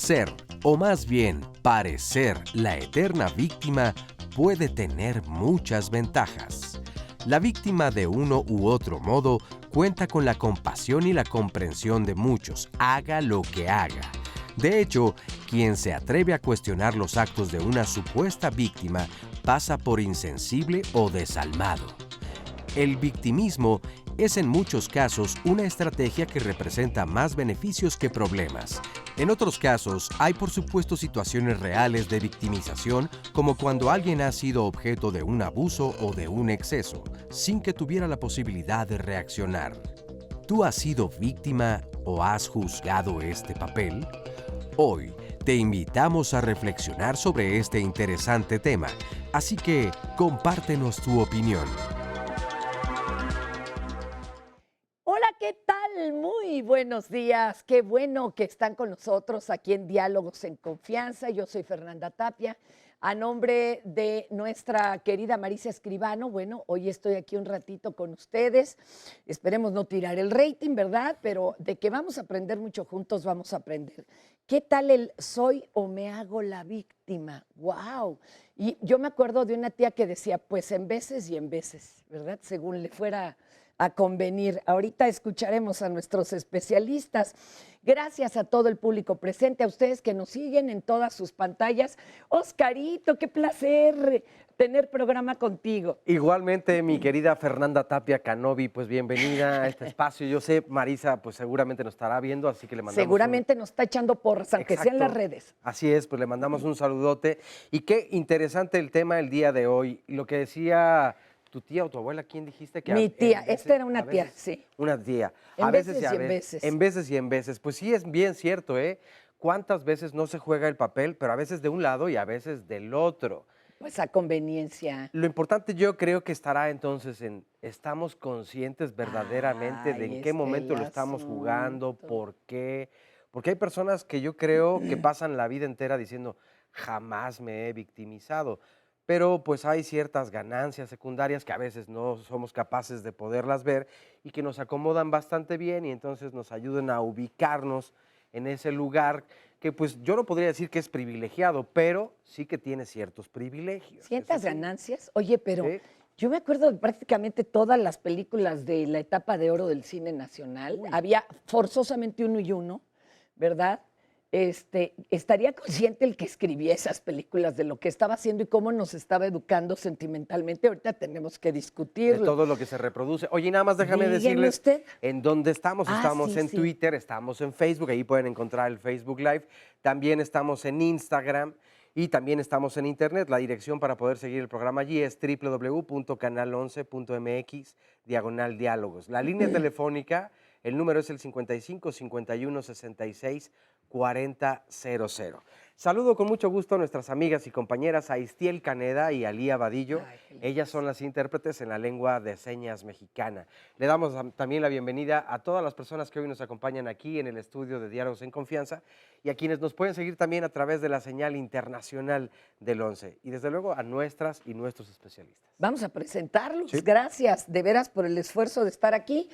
Ser, o más bien parecer, la eterna víctima puede tener muchas ventajas. La víctima de uno u otro modo cuenta con la compasión y la comprensión de muchos, haga lo que haga. De hecho, quien se atreve a cuestionar los actos de una supuesta víctima pasa por insensible o desalmado. El victimismo es en muchos casos una estrategia que representa más beneficios que problemas. En otros casos, hay por supuesto situaciones reales de victimización, como cuando alguien ha sido objeto de un abuso o de un exceso, sin que tuviera la posibilidad de reaccionar. ¿Tú has sido víctima o has juzgado este papel? Hoy te invitamos a reflexionar sobre este interesante tema, así que compártenos tu opinión. Hola, ¿qué tal? Muy buenos días. Qué bueno que están con nosotros aquí en Diálogos en Confianza. Yo soy Fernanda Tapia. A nombre de nuestra querida Marisa Escribano, bueno, hoy estoy aquí un ratito con ustedes. Esperemos no tirar el rating, ¿verdad? Pero de que vamos a aprender mucho juntos, vamos a aprender. ¿Qué tal el soy o me hago la víctima? ¡Wow! Y yo me acuerdo de una tía que decía, pues en veces y en veces, ¿verdad? Según le fuera a convenir. Ahorita escucharemos a nuestros especialistas. Gracias a todo el público presente, a ustedes que nos siguen en todas sus pantallas. Oscarito, qué placer tener programa contigo. Igualmente, mi querida Fernanda Tapia Canovi, pues bienvenida a este espacio. Yo sé, Marisa, pues seguramente nos estará viendo, así que le mandamos Seguramente nos está echando porras, aunque sea en las redes. Así es, pues le mandamos un saludote. Y qué interesante el tema el día de hoy. Lo que decía tu tía o tu abuela, ¿quién dijiste que? Mi tía, esta era una tía, sí. Una tía. En veces y en veces. En veces y en veces. Pues sí, es bien cierto, ¿eh? ¿Cuántas veces no se juega el papel, pero a veces de un lado y a veces del otro? Pues a conveniencia. Lo importante yo creo que estará entonces en, ¿estamos conscientes verdaderamente de en qué momento lo estamos jugando? ¿Por qué? Porque hay personas que yo creo que pasan la vida entera diciendo, jamás me he victimizado. Pero pues hay ciertas ganancias secundarias que a veces no somos capaces de poderlas ver y que nos acomodan bastante bien y entonces nos ayudan a ubicarnos en ese lugar que pues yo no podría decir que es privilegiado, pero sí que tiene ciertos privilegios. ¿Ciertas ganancias? Oye, pero ¿Sí? yo me acuerdo de prácticamente todas las películas de la etapa de oro del cine nacional. Había forzosamente uno y uno, ¿verdad? Estaría consciente el que escribía esas películas de lo que estaba haciendo y cómo nos estaba educando sentimentalmente. Ahorita tenemos que discutirlo. De todo lo que se reproduce. Oye, nada más déjame decirles en dónde estamos. Estamos en Twitter, estamos en Facebook, ahí pueden encontrar el Facebook Live. También estamos en Instagram y también estamos en Internet. La dirección para poder seguir el programa allí es www.canal11.mx/diálogos. La línea telefónica, el número es el 55 51 66 4000. Saludo con mucho gusto a nuestras amigas y compañeras Aistiel Caneda y Alía Vadillo. Ellas son las intérpretes en la lengua de señas mexicana. Le damos también la bienvenida a todas las personas que hoy nos acompañan aquí en el estudio de Diálogos en Confianza y a quienes nos pueden seguir también a través de la señal internacional del 11 y desde luego a nuestras y nuestros especialistas. Vamos a presentarlos. Sí. Gracias de veras por el esfuerzo de estar aquí.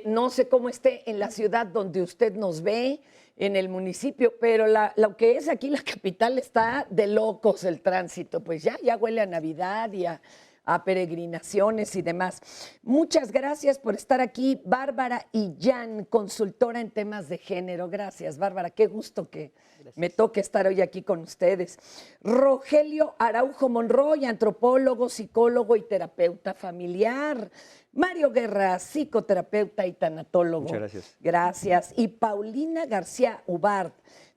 No sé cómo esté en la ciudad donde usted nos ve, en el municipio, pero lo que es aquí la capital está de locos el tránsito, pues ya huele a Navidad y a peregrinaciones y demás. Muchas gracias por estar aquí, Bárbara y Jan, consultora en temas de género. Gracias, Bárbara, qué gusto que me toque estar hoy aquí con ustedes. Rogelio Araujo Monroy, antropólogo, psicólogo y terapeuta familiar. Mario Guerra, psicoterapeuta y tanatólogo. Muchas gracias. Gracias. Y Paulina García Ubart,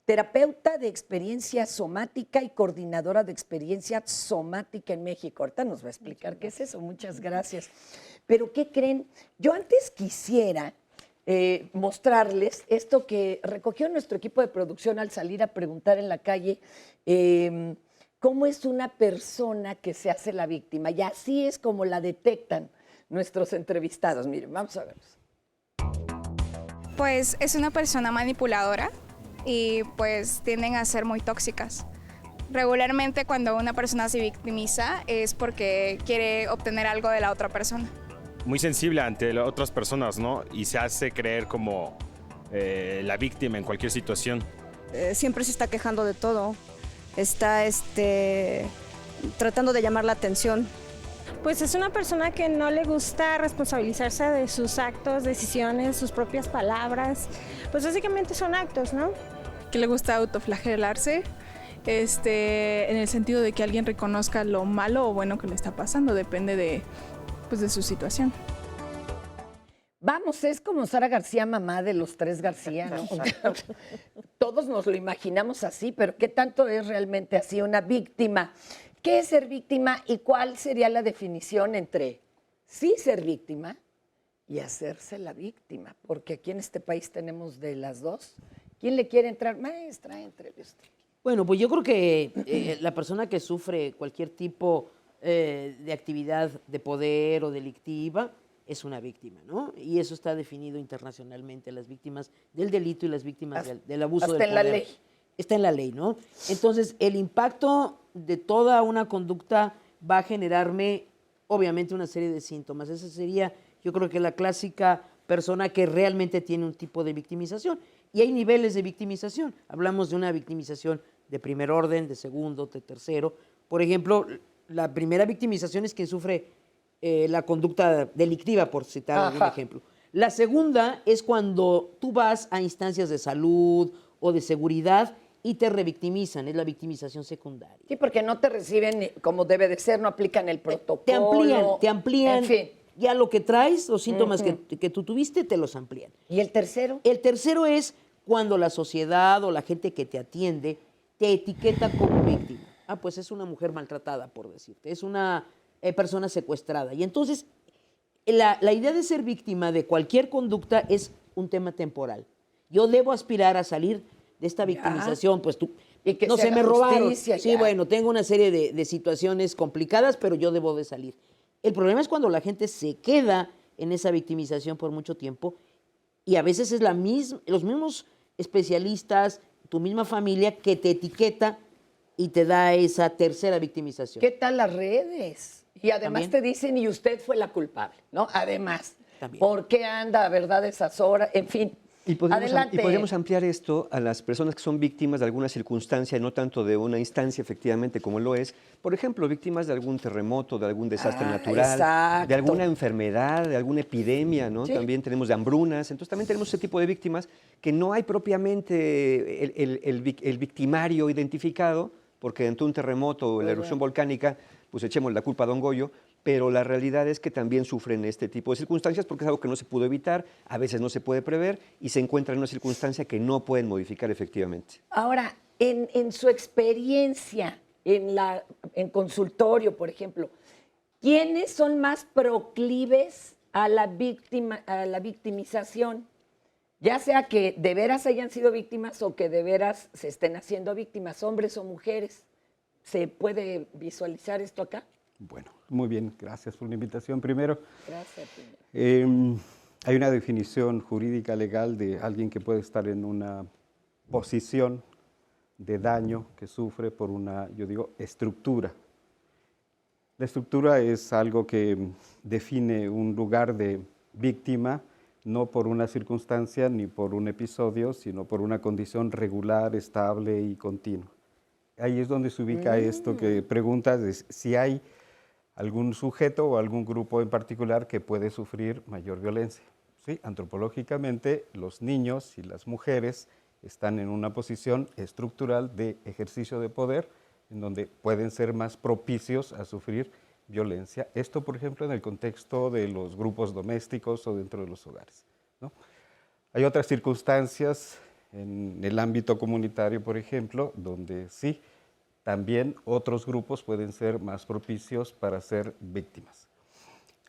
terapeuta de experiencia somática y coordinadora de experiencia somática en México. Ahorita nos va a explicar qué es eso. Muchas gracias. Pero ¿qué creen? Yo antes quisiera mostrarles esto que recogió nuestro equipo de producción al salir a preguntar en la calle cómo es una persona que se hace la víctima. Y así es como la detectan nuestros entrevistados. Miren, vamos a verlos. Pues es una persona manipuladora y pues tienden a ser muy tóxicas. Regularmente cuando una persona se victimiza es porque quiere obtener algo de la otra persona. Muy sensible ante otras personas, ¿no? Y se hace creer como la víctima en cualquier situación. siempre se está quejando de todo, está tratando de llamar la atención. Pues es una persona que no le gusta responsabilizarse de sus actos, decisiones, sus propias palabras. Pues básicamente son actos, ¿no? Que le gusta autoflagelarse, en el sentido de que alguien reconozca lo malo o bueno que le está pasando, depende de su situación. Vamos, es como Sara García, mamá de los tres García, ¿no? Todos nos lo imaginamos así, pero ¿qué tanto es realmente así una víctima? ¿Qué es ser víctima y cuál sería la definición entre sí ser víctima y hacerse la víctima? Porque aquí en este país tenemos de las dos. ¿Quién le quiere entrar? Maestra, entre usted. Bueno, pues yo creo que la persona que sufre cualquier tipo de actividad de poder o delictiva es una víctima, ¿no? Y eso está definido internacionalmente, las víctimas del delito y las víctimas del abuso del poder. Hasta en la ley. Está en la ley, ¿no? Entonces, el impacto de toda una conducta va a generarme, obviamente, una serie de síntomas. Esa sería, yo creo que la clásica persona que realmente tiene un tipo de victimización. Y hay niveles de victimización. Hablamos de una victimización de primer orden, de segundo, de tercero. Por ejemplo, la primera victimización es quien sufre la conducta delictiva, por citar algún ejemplo. La segunda es cuando tú vas a instancias de salud o de seguridad y te revictimizan, es la victimización secundaria. Sí, porque no te reciben como debe de ser, no aplican el protocolo. Te amplían, en fin. Ya lo que traes, los síntomas que tú tuviste, te los amplían. ¿Y el tercero? El tercero es cuando la sociedad o la gente que te atiende te etiqueta como víctima. Ah, pues es una mujer maltratada, por decirte, es una persona secuestrada. Y entonces, la idea de ser víctima de cualquier conducta es un tema temporal. Yo debo aspirar a salir de esta victimización, pues tú, y que no se me haga robaron. justicia, Sí, ya. bueno, tengo una serie de situaciones complicadas, pero yo debo de salir. El problema es cuando la gente se queda en esa victimización por mucho tiempo y a veces es los mismos especialistas, tu misma familia que te etiqueta y te da esa tercera victimización. ¿Qué tal las redes? Y además También. te dicen, y usted fue la culpable, ¿no? Además, También. ¿por qué anda, verdad, esas horas? En fin, Y adelante. podemos ampliar esto a las personas que son víctimas de alguna circunstancia, no tanto de una instancia efectivamente como lo es. Por ejemplo, víctimas de algún terremoto, de algún desastre natural, exacto. de alguna enfermedad, de alguna epidemia, ¿no? Sí. También tenemos de hambrunas. Entonces también tenemos ese tipo de víctimas que no hay propiamente el victimario identificado, porque ante un terremoto o la erupción volcánica, pues echemos la culpa a Don Goyo, pero la realidad es que también sufren este tipo de circunstancias porque es algo que no se pudo evitar, a veces no se puede prever y se encuentran en una circunstancia que no pueden modificar efectivamente. Ahora, en su experiencia, en consultorio, por ejemplo, ¿quiénes son más proclives a la victimización? Ya sea que de veras hayan sido víctimas o que de veras se estén haciendo víctimas, hombres o mujeres. ¿Se puede visualizar esto acá? Bueno, muy bien, gracias por la invitación primero. Gracias. Hay una definición jurídica legal de alguien que puede estar en una posición de daño que sufre por una, yo digo, estructura. La estructura es algo que define un lugar de víctima, no por una circunstancia ni por un episodio, sino por una condición regular, estable y continua. Ahí es donde se ubica esto que preguntas, de si hay algún sujeto o algún grupo en particular que puede sufrir mayor violencia. ¿Sí? Antropológicamente, los niños y las mujeres están en una posición estructural de ejercicio de poder, en donde pueden ser más propicios a sufrir violencia. Esto, por ejemplo, en el contexto de los grupos domésticos o dentro de los hogares, ¿no? Hay otras circunstancias en el ámbito comunitario, por ejemplo, donde sí, también otros grupos pueden ser más propicios para ser víctimas.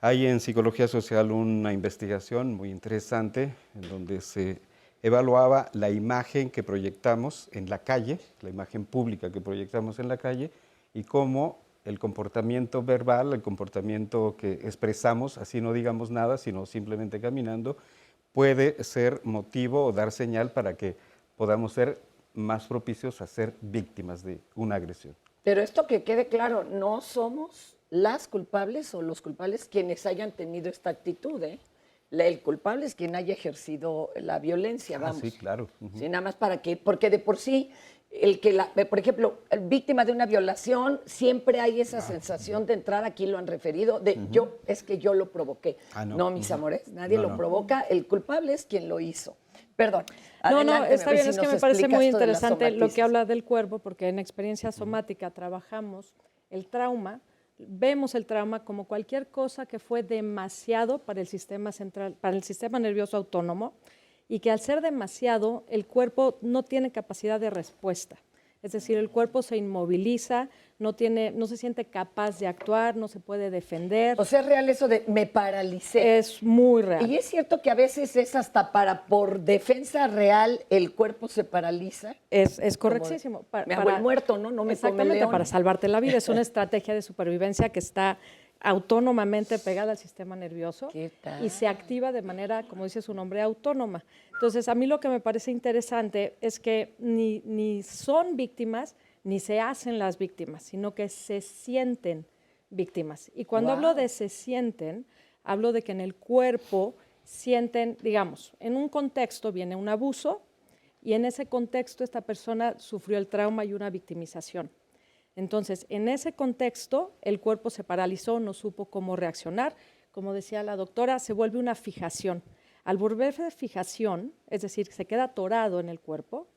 Hay en psicología social una investigación muy interesante en donde se evaluaba la imagen que proyectamos en la calle, la imagen pública que proyectamos en la calle, y cómo el comportamiento verbal, el comportamiento que expresamos, así no digamos nada, sino simplemente caminando, puede ser motivo o dar señal para que podamos ser más propicios a ser víctimas de una agresión. Pero esto que quede claro, no somos las culpables o los culpables quienes hayan tenido esta actitud, ¿eh? El culpable es quien haya ejercido la violencia, vamos. Sí, claro. Sí, nada más para que, porque de por sí, por ejemplo, víctima de una violación, siempre hay esa sensación de entrar, aquí lo han referido, de es que yo lo provoqué. No, mis amores, nadie lo provoca, el culpable es quien lo hizo. Perdón. No, Adelante, está bien, es que me parece muy interesante lo que habla. habla del cuerpo, porque en experiencia somática trabajamos el trauma, vemos el trauma como cualquier cosa que fue demasiado para el sistema central, para el sistema nervioso autónomo, y que al ser demasiado, el cuerpo no tiene capacidad de respuesta. Es decir, el cuerpo se inmoviliza, no se siente capaz de actuar, no se puede defender. O sea, es real eso de me paralicé. Es muy real. Y es cierto que a veces es hasta por defensa real, el cuerpo se paraliza. Es correctísimo. Me hago el muerto, ¿no? No me come exactamente, león. para salvarte la vida. Es una estrategia de supervivencia que está autónomamente pegada al sistema nervioso y se activa de manera, como dice su nombre, autónoma. Entonces, a mí lo que me parece interesante es que ni son víctimas, ni se hacen las víctimas, sino que se sienten víctimas. Y cuando hablo de se sienten, hablo de que en el cuerpo sienten, digamos, en un contexto viene un abuso y en ese contexto esta persona sufrió el trauma y una victimización. Entonces, en ese contexto, el cuerpo se paralizó, no supo cómo reaccionar. Como decía la doctora, se vuelve una fijación. Al volverse fijación, es decir, se queda atorado en el cuerpo,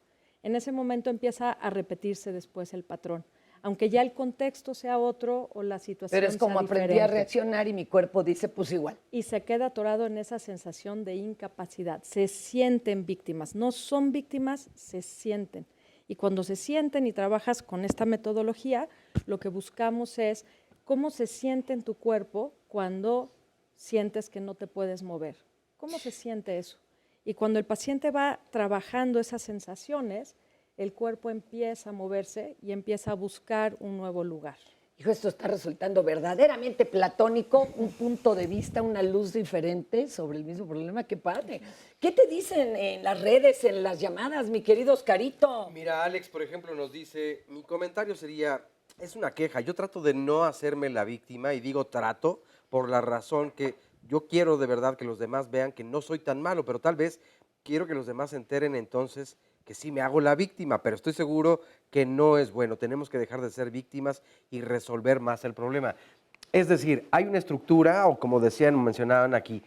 en ese momento empieza a repetirse después el patrón. Aunque ya el contexto sea otro o la situación sea Pero es como aprendí diferente. a reaccionar y mi cuerpo dice, pues igual. Y se queda atorado en esa sensación de incapacidad. Se sienten víctimas. No son víctimas, se sienten. Y cuando se sienten y trabajas con esta metodología, lo que buscamos es cómo se siente en tu cuerpo cuando sientes que no te puedes mover. ¿Cómo se siente eso? Y cuando el paciente va trabajando esas sensaciones, el cuerpo empieza a moverse y empieza a buscar un nuevo lugar. Hijo, esto está resultando verdaderamente platónico, un punto de vista, una luz diferente sobre el mismo problema. ¡Qué padre! ¿Qué te dicen en las redes, en las llamadas, mi querido Oscarito? Mira, Alex, por ejemplo, nos dice, mi comentario sería, es una queja, yo trato de no hacerme la víctima y digo trato por la razón que yo quiero de verdad que los demás vean que no soy tan malo, pero tal vez quiero que los demás se enteren entonces que sí me hago la víctima, pero estoy seguro que no es bueno. Tenemos que dejar de ser víctimas y resolver más el problema. Es decir, hay una estructura, o como mencionaban aquí,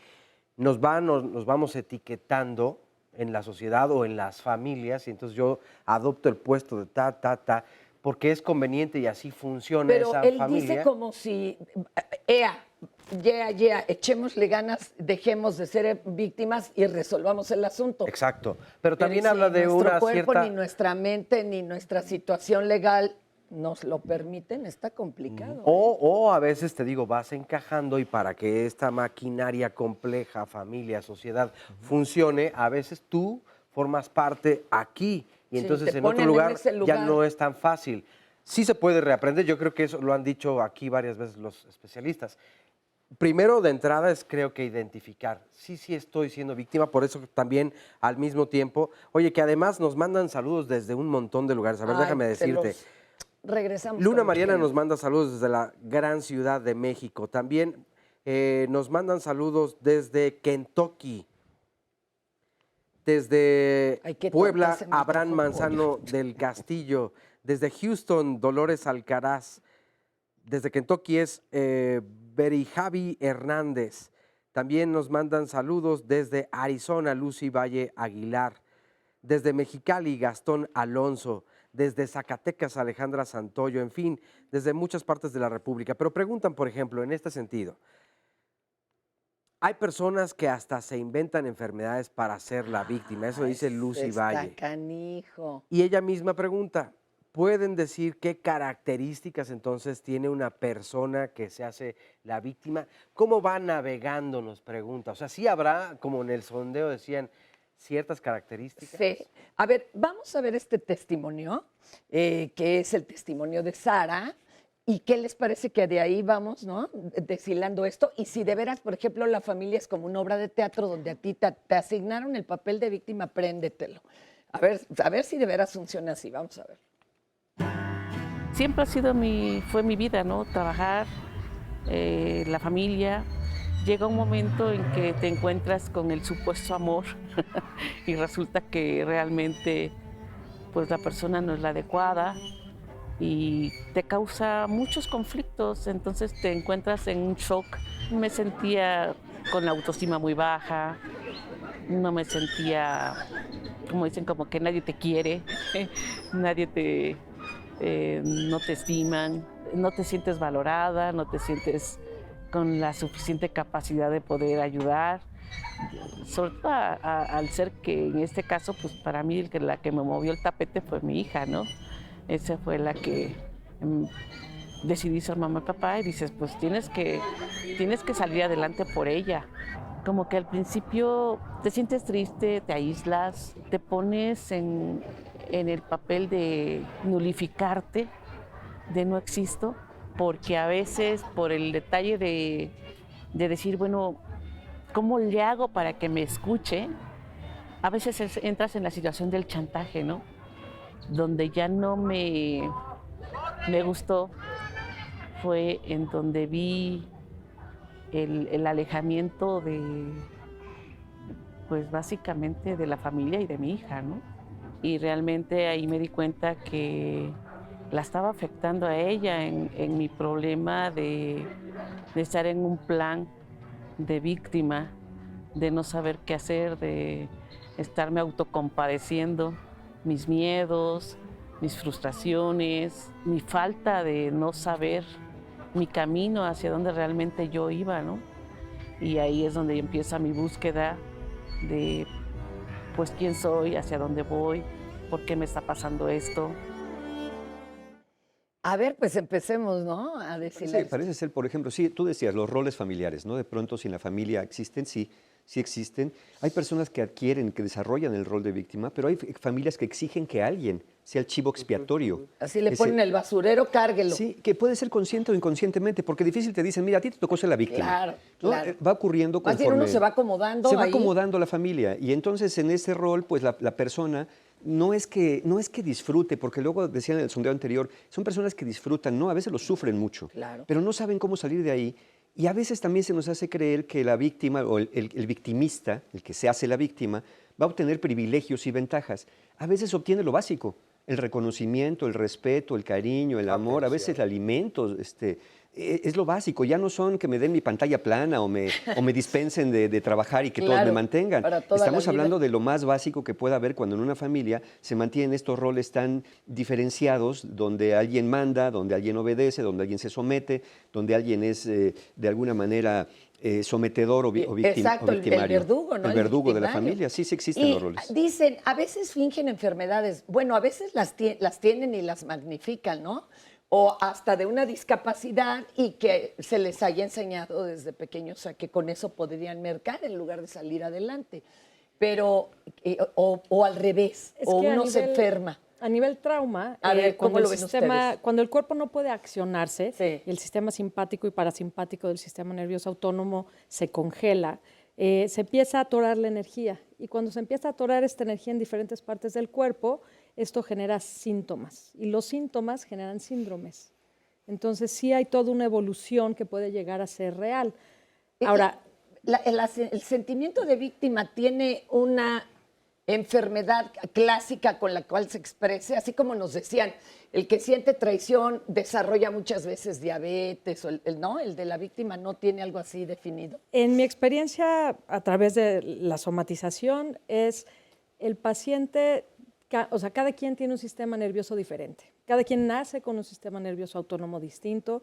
nos vamos etiquetando en la sociedad o en las familias, y entonces yo adopto el puesto de porque es conveniente y así funciona esa familia. Pero él dice como si, echémosle ganas, dejemos de ser víctimas y resolvamos el asunto. Exacto, pero también habla de una nuestro cuerpo, cierta... ni nuestra mente, ni nuestra situación legal nos lo permiten, está complicado. O a veces, te digo, vas encajando y para que esta maquinaria compleja, familia, sociedad, funcione, a veces tú formas parte aquí y entonces en otro lugar ya no es tan fácil. Sí se puede reaprender, yo creo que eso lo han dicho aquí varias veces los especialistas. Primero, de entrada, creo que identificar. Sí estoy siendo víctima, por eso también al mismo tiempo. Oye, que además nos mandan saludos desde un montón de lugares. A ver, déjame decirte. Regresamos. Luna Mariana nos manda saludos desde la gran ciudad de México. También nos mandan saludos desde Kentucky. Desde Puebla, Abraham Manzano del Castillo. Desde Houston, Dolores Alcaraz. Desde Kentucky es Berijavi Hernández. También nos mandan saludos desde Arizona, Lucy Valle Aguilar. Desde Mexicali, Gastón Alonso. Desde Zacatecas, Alejandra Santoyo. En fin, desde muchas partes de la República. Pero preguntan, por ejemplo, en este sentido, hay personas que hasta se inventan enfermedades para ser la víctima. Eso dice Lucy Valle. Canijo. Y ella misma pregunta, ¿pueden decir qué características entonces tiene una persona que se hace la víctima? ¿Cómo va navegando? Nos pregunta. O sea, ¿sí habrá, como en el sondeo decían, ciertas características? Sí. A ver, vamos a ver este testimonio, que es el testimonio de Sara. ¿Y qué les parece que de ahí vamos, ¿no? Deshilando esto? Y si de veras, por ejemplo, la familia es como una obra de teatro donde a ti te asignaron el papel de víctima, préndetelo. A ver si de veras funciona así. Vamos a ver. Siempre fue mi vida, ¿no? Trabajar, la familia, llega un momento en que te encuentras con el supuesto amor y resulta que realmente pues la persona no es la adecuada y te causa muchos conflictos, entonces te encuentras en un shock. Me sentía con la autoestima muy baja, no me sentía, como dicen, como que nadie te quiere, nadie te, no te estiman, no te sientes valorada, no te sientes con la suficiente capacidad de poder ayudar, sobre todo al ser que en este caso, pues para mí la que me movió el tapete fue mi hija, ¿no? Esa fue la que decidí ser mamá y papá y dices, pues tienes que salir adelante por ella. Como que al principio te sientes triste, te aíslas, te pones en el papel de nulificarte, de no existo, porque a veces por el detalle de decir, bueno, ¿cómo le hago para que me escuche? A veces entras en la situación del chantaje, ¿no? Donde ya no me gustó fue en donde vi el alejamiento pues básicamente de la familia y de mi hija, ¿no? Y realmente ahí me di cuenta que la estaba afectando a ella en mi problema de estar en un plan de víctima, de no saber qué hacer, de estarme autocompadeciendo mis miedos, mis frustraciones, mi falta de no saber mi camino hacia donde realmente yo iba, ¿no? Y ahí es donde empieza mi búsqueda de, pues, quién soy, hacia dónde voy, por qué me está pasando esto. A ver, pues empecemos, ¿no? A decirle. Parece ser, por ejemplo, sí, tú decías, los roles familiares, ¿no? De pronto, si en la familia existen, sí existen. Hay personas que adquieren, que desarrollan el rol de víctima, pero hay familias que exigen que alguien sea el chivo expiatorio. Así le ponen el basurero, cárguelo. Sí, que puede ser consciente o inconscientemente, porque difícil te dicen, mira, a ti te tocó ser la víctima. Claro, ¿no? claro. Va ocurriendo conforme... Más bien uno se va acomodando Se va ahí. acomodando la familia. Y entonces en ese rol, pues la persona no es que disfrute, porque luego decían en el sondeo anterior, son personas que disfrutan, ¿no? A veces lo sufren mucho, claro, pero no saben cómo salir de ahí. Y a veces también se nos hace creer que la víctima o el victimista, el que se hace la víctima, va a obtener privilegios y ventajas. A veces obtiene lo básico, el reconocimiento, el respeto, el cariño, el amor, a veces el alimento, es lo básico. Ya no son que me den mi pantalla plana o me dispensen de trabajar y que todos me mantengan. Estamos hablando de lo más básico que pueda haber cuando en una familia se mantienen estos roles tan diferenciados, donde alguien manda, donde alguien obedece, donde alguien se somete, donde alguien es de alguna manera sometedor o victimario. El verdugo, ¿no? El verdugo de la familia, sí existen los roles. Dicen, a veces fingen enfermedades. Bueno, a veces las tienen y las magnifican, ¿no? O hasta de una discapacidad y que se les haya enseñado desde pequeños a que con eso podrían mercar en lugar de salir adelante. Pero, o al revés, o uno se enferma. A nivel trauma, cuando el cuerpo no puede accionarse, y el sistema simpático y parasimpático del sistema nervioso autónomo se congela, se empieza a atorar la energía. Y cuando se empieza a atorar esta energía en diferentes partes del cuerpo, esto genera síntomas. Y los síntomas generan síndromes. Entonces sí hay toda una evolución que puede llegar a ser real. Ahora, el sentimiento de víctima tiene una enfermedad clásica con la cual se exprese, así como nos decían, el que siente traición desarrolla muchas veces diabetes, o el de la víctima no tiene algo así definido. En mi experiencia, a través de la somatización, es el paciente, o sea, cada quien tiene un sistema nervioso diferente. Cada quien nace con un sistema nervioso autónomo distinto,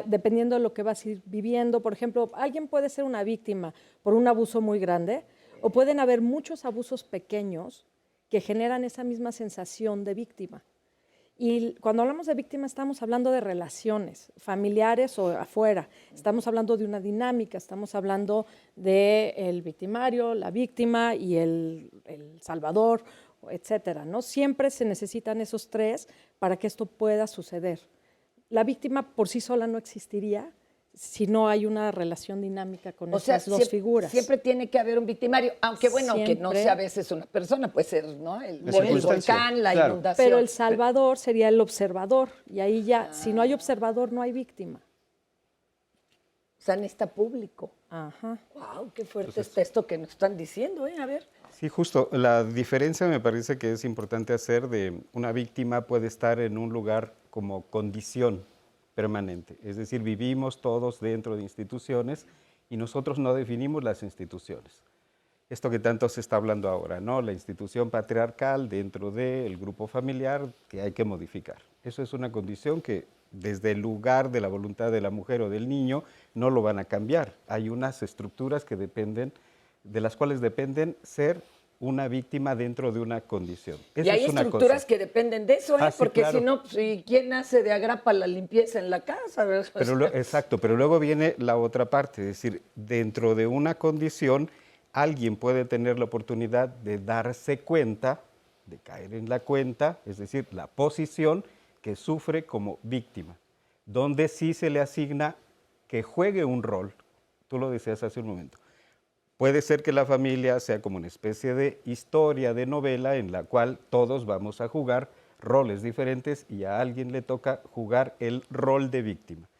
dependiendo de lo que vas a ir viviendo. Por ejemplo, alguien puede ser una víctima por un abuso muy grande, o pueden haber muchos abusos pequeños que generan esa misma sensación de víctima. Y cuando hablamos de víctima estamos hablando de relaciones familiares o afuera. Estamos hablando de una dinámica, estamos hablando del victimario, la víctima y el salvador, etcétera, ¿no? Siempre se necesitan esos tres para que esto pueda suceder. La víctima por sí sola no existiría si no hay una relación dinámica con esas dos figuras. Siempre tiene que haber un victimario, aunque aunque no sea a veces una persona, puede ser, ¿no? El volcán, la inundación. Pero el salvador sería el observador, y ahí ya, si no hay observador, no hay víctima. O sea, necesita público. Ajá. Wow, qué fuerte está esto que nos están diciendo, A ver. Sí, justo. La diferencia me parece que es importante hacer de una víctima puede estar en un lugar como condición permanente. Es decir, vivimos todos dentro de instituciones y nosotros no definimos las instituciones. Esto que tanto se está hablando ahora, ¿no? La institución patriarcal dentro del grupo familiar que hay que modificar. Eso es una condición que desde el lugar de la voluntad de la mujer o del niño no lo van a cambiar. Hay unas estructuras que dependen, de las cuales dependen ser una víctima dentro de una condición. Eso y hay estructuras que dependen de eso, porque claro. Si no, pues, ¿quién hace de agrapa la limpieza en la casa? Pero exacto, pero luego viene la otra parte, es decir, dentro de una condición alguien puede tener la oportunidad de darse cuenta, de caer en la cuenta, es decir, la posición que sufre como víctima, donde sí se le asigna que juegue un rol. Tú lo decías hace un momento. Puede ser que la familia sea como una especie de historia, de novela, en la cual todos vamos a jugar roles diferentes y a alguien le toca jugar el rol de víctima.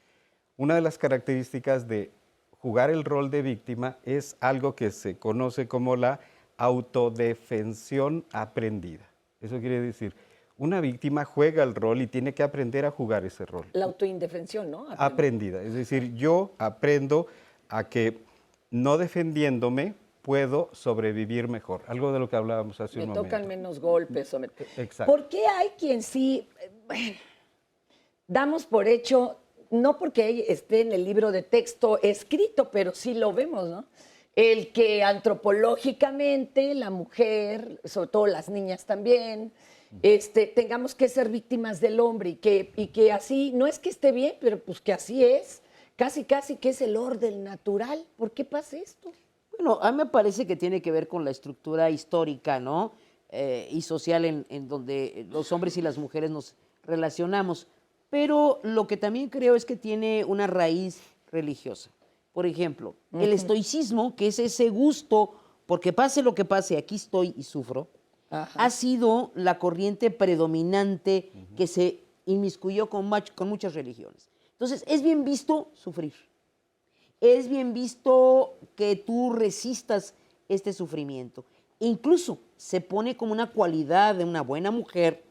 Una de las características de jugar el rol de víctima es algo que se conoce como la autodefensión aprendida. Eso quiere decir, una víctima juega el rol y tiene que aprender a jugar ese rol. La autoindefensión, ¿no? Aprendida. Es decir, yo aprendo a que no defendiéndome puedo sobrevivir mejor. Algo de lo que hablábamos hace un momento. Me tocan menos golpes. Exacto. ¿Por qué hay quien sí damos por hecho, no porque esté en el libro de texto escrito, pero sí lo vemos, ¿no? El que antropológicamente la mujer, sobre todo las niñas también, tengamos que ser víctimas del hombre y que así, no es que esté bien, pero pues que así es, casi que es el orden natural. ¿Por qué pasa esto? Bueno, a mí me parece que tiene que ver con la estructura histórica, ¿no? Y social en donde los hombres y las mujeres nos relacionamos. Pero lo que también creo es que tiene una raíz religiosa. Por ejemplo, el estoicismo, que es ese gusto, porque pase lo que pase, aquí estoy y sufro, ha sido la corriente predominante que se inmiscuyó con muchas religiones. Entonces, es bien visto sufrir. Es bien visto que tú resistas este sufrimiento. Incluso se pone como una cualidad de una buena mujer,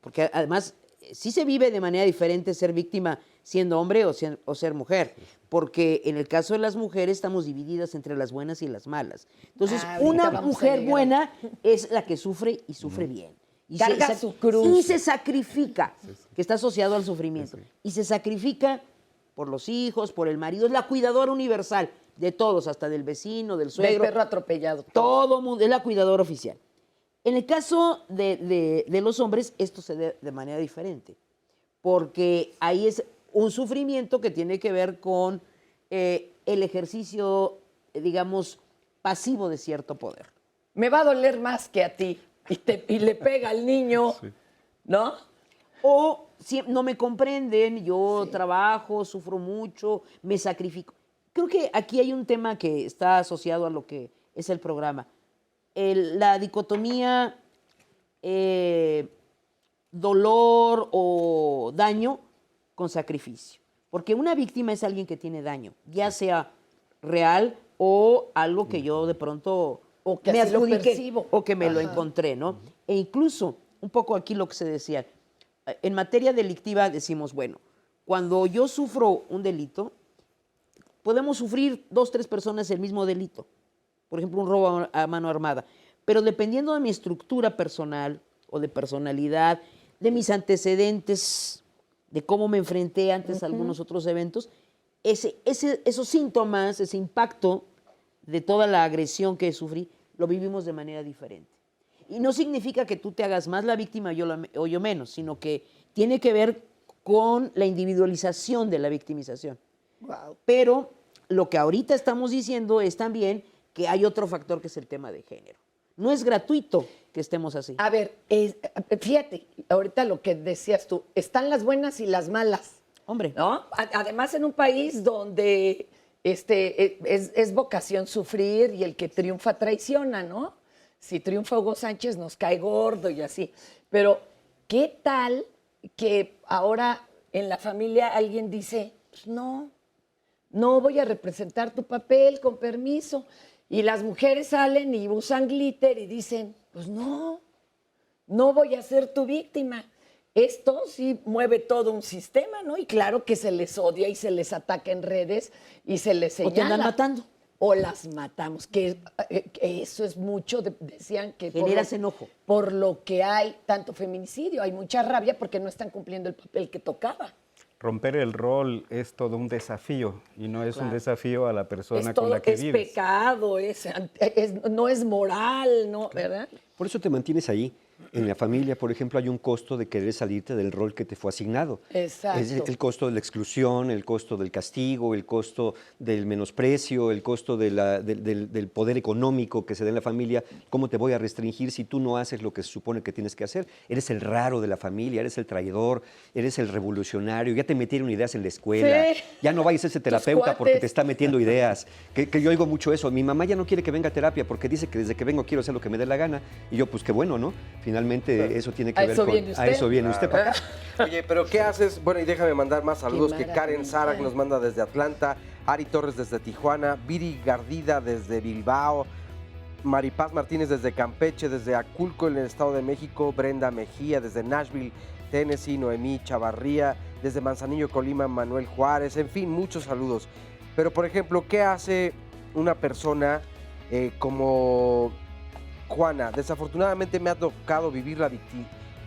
porque además sí se vive de manera diferente ser víctima siendo hombre o ser mujer, porque en el caso de las mujeres estamos divididas entre las buenas y las malas. Entonces, una mujer buena es la que sufre y sufre bien. Y carga su cruz. Y se sacrifica, que está asociado al sufrimiento. Y se sacrifica por los hijos, por el marido, es la cuidadora universal de todos, hasta del vecino, del suegro. Del perro atropellado. Todo mundo, es la cuidadora oficial. En el caso de los hombres, esto se da de manera diferente, porque ahí es un sufrimiento que tiene que ver con el ejercicio, digamos, pasivo de cierto poder. Me va a doler más que a ti, y le pega al niño, ¿no? O si no me comprenden, yo trabajo, sufro mucho, me sacrifico. Creo que aquí hay un tema que está asociado a lo que es el programa. La dicotomía dolor o daño con sacrificio. Porque una víctima es alguien que tiene daño, ya sea real o algo que yo de pronto me adjudiqué o que me lo encontré, ¿no? E incluso, un poco aquí lo que se decía, en materia delictiva decimos, bueno, cuando yo sufro un delito, podemos sufrir 2, 3 personas el mismo delito. Por ejemplo, un robo a mano armada. Pero dependiendo de mi estructura personal o de personalidad, de mis antecedentes, de cómo me enfrenté antes a algunos otros eventos, esos síntomas, ese impacto de toda la agresión que sufrí, lo vivimos de manera diferente. Y no significa que tú te hagas más la víctima o yo menos, sino que tiene que ver con la individualización de la victimización. Wow. Pero lo que ahorita estamos diciendo es también que hay otro factor que es el tema de género. No es gratuito que estemos así. A ver, fíjate, ahorita lo que decías tú, están las buenas y las malas. Hombre. ¿No? Además, en un país donde es vocación sufrir y el que triunfa traiciona, ¿no? Si triunfa Hugo Sánchez nos cae gordo y así. Pero, ¿qué tal que ahora en la familia alguien dice, pues no no voy a representar tu papel, con permiso. Y las mujeres salen y usan glitter y dicen, pues no voy a ser tu víctima. Esto sí mueve todo un sistema, ¿no? Y claro que se les odia y se les ataca en redes y se les señala. O te andan matando. O las matamos, que eso es mucho, decían que... Generas enojo. Por lo que hay tanto feminicidio, hay mucha rabia porque no están cumpliendo el papel que tocaba. Romper el rol es todo un desafío y no es un desafío a la persona con todo, la que es vives. Pecado, no es moral, ¿no? ¿Verdad? Por eso te mantienes ahí. En la familia, por ejemplo, hay un costo de querer salirte del rol que te fue asignado. Exacto. Es el costo de la exclusión, el costo del castigo, el costo del menosprecio, el costo del poder económico que se da en la familia. ¿Cómo te voy a restringir si tú no haces lo que se supone que tienes que hacer? Eres el raro de la familia, eres el traidor, eres el revolucionario, ya te metieron ideas en la escuela. Sí. Ya no vayas a ese terapeuta porque te está metiendo ideas. Que yo oigo mucho eso. Mi mamá ya no quiere que venga a terapia porque dice que desde que vengo quiero hacer lo que me dé la gana. Y yo, pues qué bueno, ¿no? Finalmente eso tiene que ver con... A eso viene usted, papá. Oye, pero ¿qué haces? Bueno, y déjame mandar más saludos, que Karen Sara nos manda desde Atlanta, Ari Torres desde Tijuana, Viri Gardida desde Bilbao, Maripaz Martínez desde Campeche, desde Aculco en el Estado de México, Brenda Mejía desde Nashville, Tennessee, Noemí Chavarría, desde Manzanillo, Colima, Manuel Juárez, en fin, muchos saludos. Pero, por ejemplo, ¿qué hace una persona como Juana? Desafortunadamente me ha tocado vivir la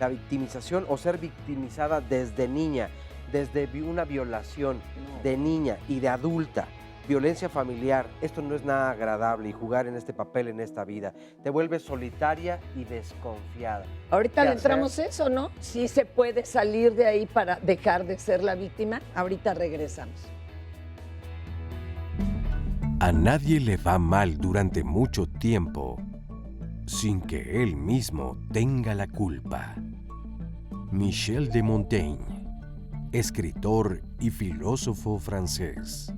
victimización o ser victimizada desde niña, desde una violación de niña y de adulta, violencia familiar. Esto no es nada agradable y jugar en este papel en esta vida. Te vuelves solitaria y desconfiada. Ahorita le entramos eso, ¿no? Sí se puede salir de ahí para dejar de ser la víctima. Ahorita regresamos. A nadie le va mal durante mucho tiempo sin que él mismo tenga la culpa. Michel de Montaigne, escritor y filósofo francés.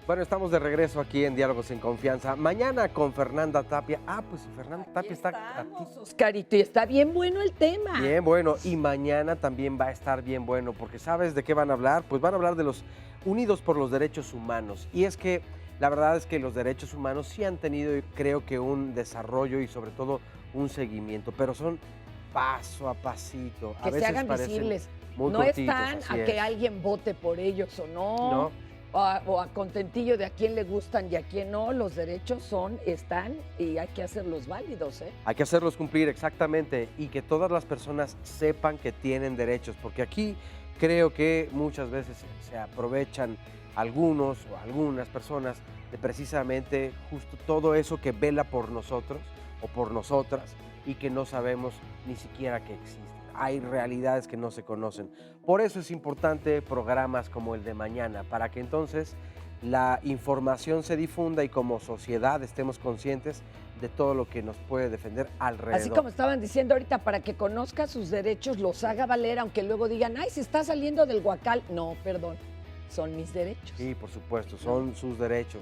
Bueno, estamos de regreso aquí en Diálogos en Confianza. Mañana con Fernanda Tapia. Pues Fernanda Tapia está aquí. Oscarito, y está bien bueno el tema. Bien bueno. Y mañana también va a estar bien bueno, porque ¿sabes de qué van a hablar? Pues van a hablar de los Unidos por los Derechos Humanos. Y es que la verdad es que los derechos humanos sí han tenido, creo que, un desarrollo y sobre todo un seguimiento, pero son paso a pasito. Que se hagan visibles. No están a que alguien vote por ellos o no. O a contentillo de a quién le gustan y a quién no. Los derechos están y hay que hacerlos válidos. Hay que hacerlos cumplir, exactamente, y que todas las personas sepan que tienen derechos, porque aquí creo que muchas veces se aprovechan algunos o algunas personas de precisamente justo todo eso que vela por nosotros o por nosotras y que no sabemos ni siquiera que existen. Hay realidades que no se conocen. Por eso es importante programas como el de mañana, para que entonces la información se difunda y como sociedad estemos conscientes de todo lo que nos puede defender alrededor. Así como estaban diciendo ahorita, para que conozca sus derechos, los haga valer, aunque luego digan, ay, se está saliendo del huacal. No, perdón, son mis derechos. Sí, por supuesto, son sus derechos.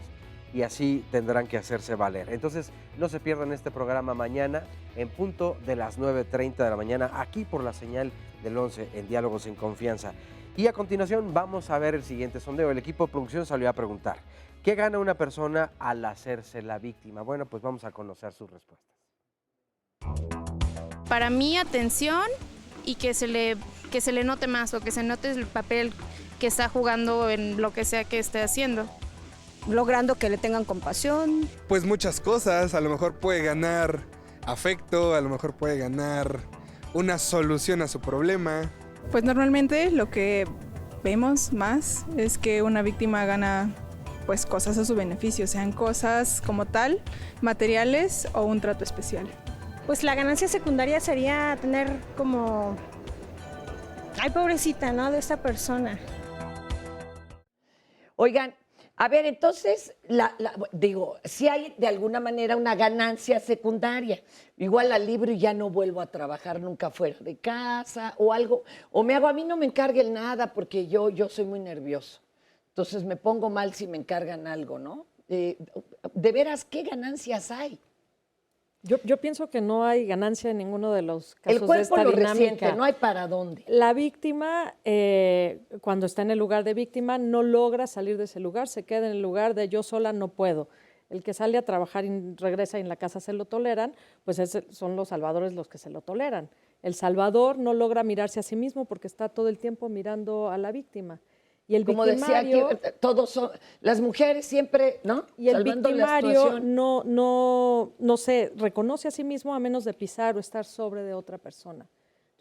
Y así tendrán que hacerse valer. Entonces, no se pierdan este programa mañana en punto de las 9:30 de la mañana, aquí por la señal del 11 en Diálogos en Confianza. Y a continuación vamos a ver el siguiente sondeo. El equipo de producción salió a preguntar, ¿qué gana una persona al hacerse la víctima? Bueno, pues vamos a conocer sus respuestas. Para mí, atención y que se le note más o que se note el papel que está jugando en lo que sea que esté haciendo. Logrando que le tengan compasión. Pues muchas cosas, a lo mejor puede ganar afecto, a lo mejor puede ganar una solución a su problema. Pues normalmente lo que vemos más es que una víctima gana pues cosas a su beneficio, sean cosas como tal, materiales o un trato especial. Pues la ganancia secundaria sería tener como, ay, pobrecita, ¿no?, de esta persona. Oigan, a ver, entonces, si hay de alguna manera una ganancia secundaria, igual la libro y ya no vuelvo a trabajar nunca fuera de casa o algo, o me hago, a mí no me encarguen nada porque yo soy muy nervioso, entonces me pongo mal si me encargan algo, ¿no? De veras, ¿qué ganancias hay? Yo pienso que no hay ganancia en ninguno de los casos El cuerpo de esta lo dinámica. resiente, no hay para dónde. La víctima, cuando está en el lugar de víctima, no logra salir de ese lugar, se queda en el lugar de yo sola no puedo. El que sale a trabajar y regresa y en la casa se lo toleran, pues son los salvadores los que se lo toleran. El salvador no logra mirarse a sí mismo porque está todo el tiempo mirando a la víctima. Y el Como victimario, decía aquí, todos son, las mujeres siempre, ¿no? y el Salvando la victimario situación. no se reconoce a sí mismo a menos de pisar o estar sobre de otra persona.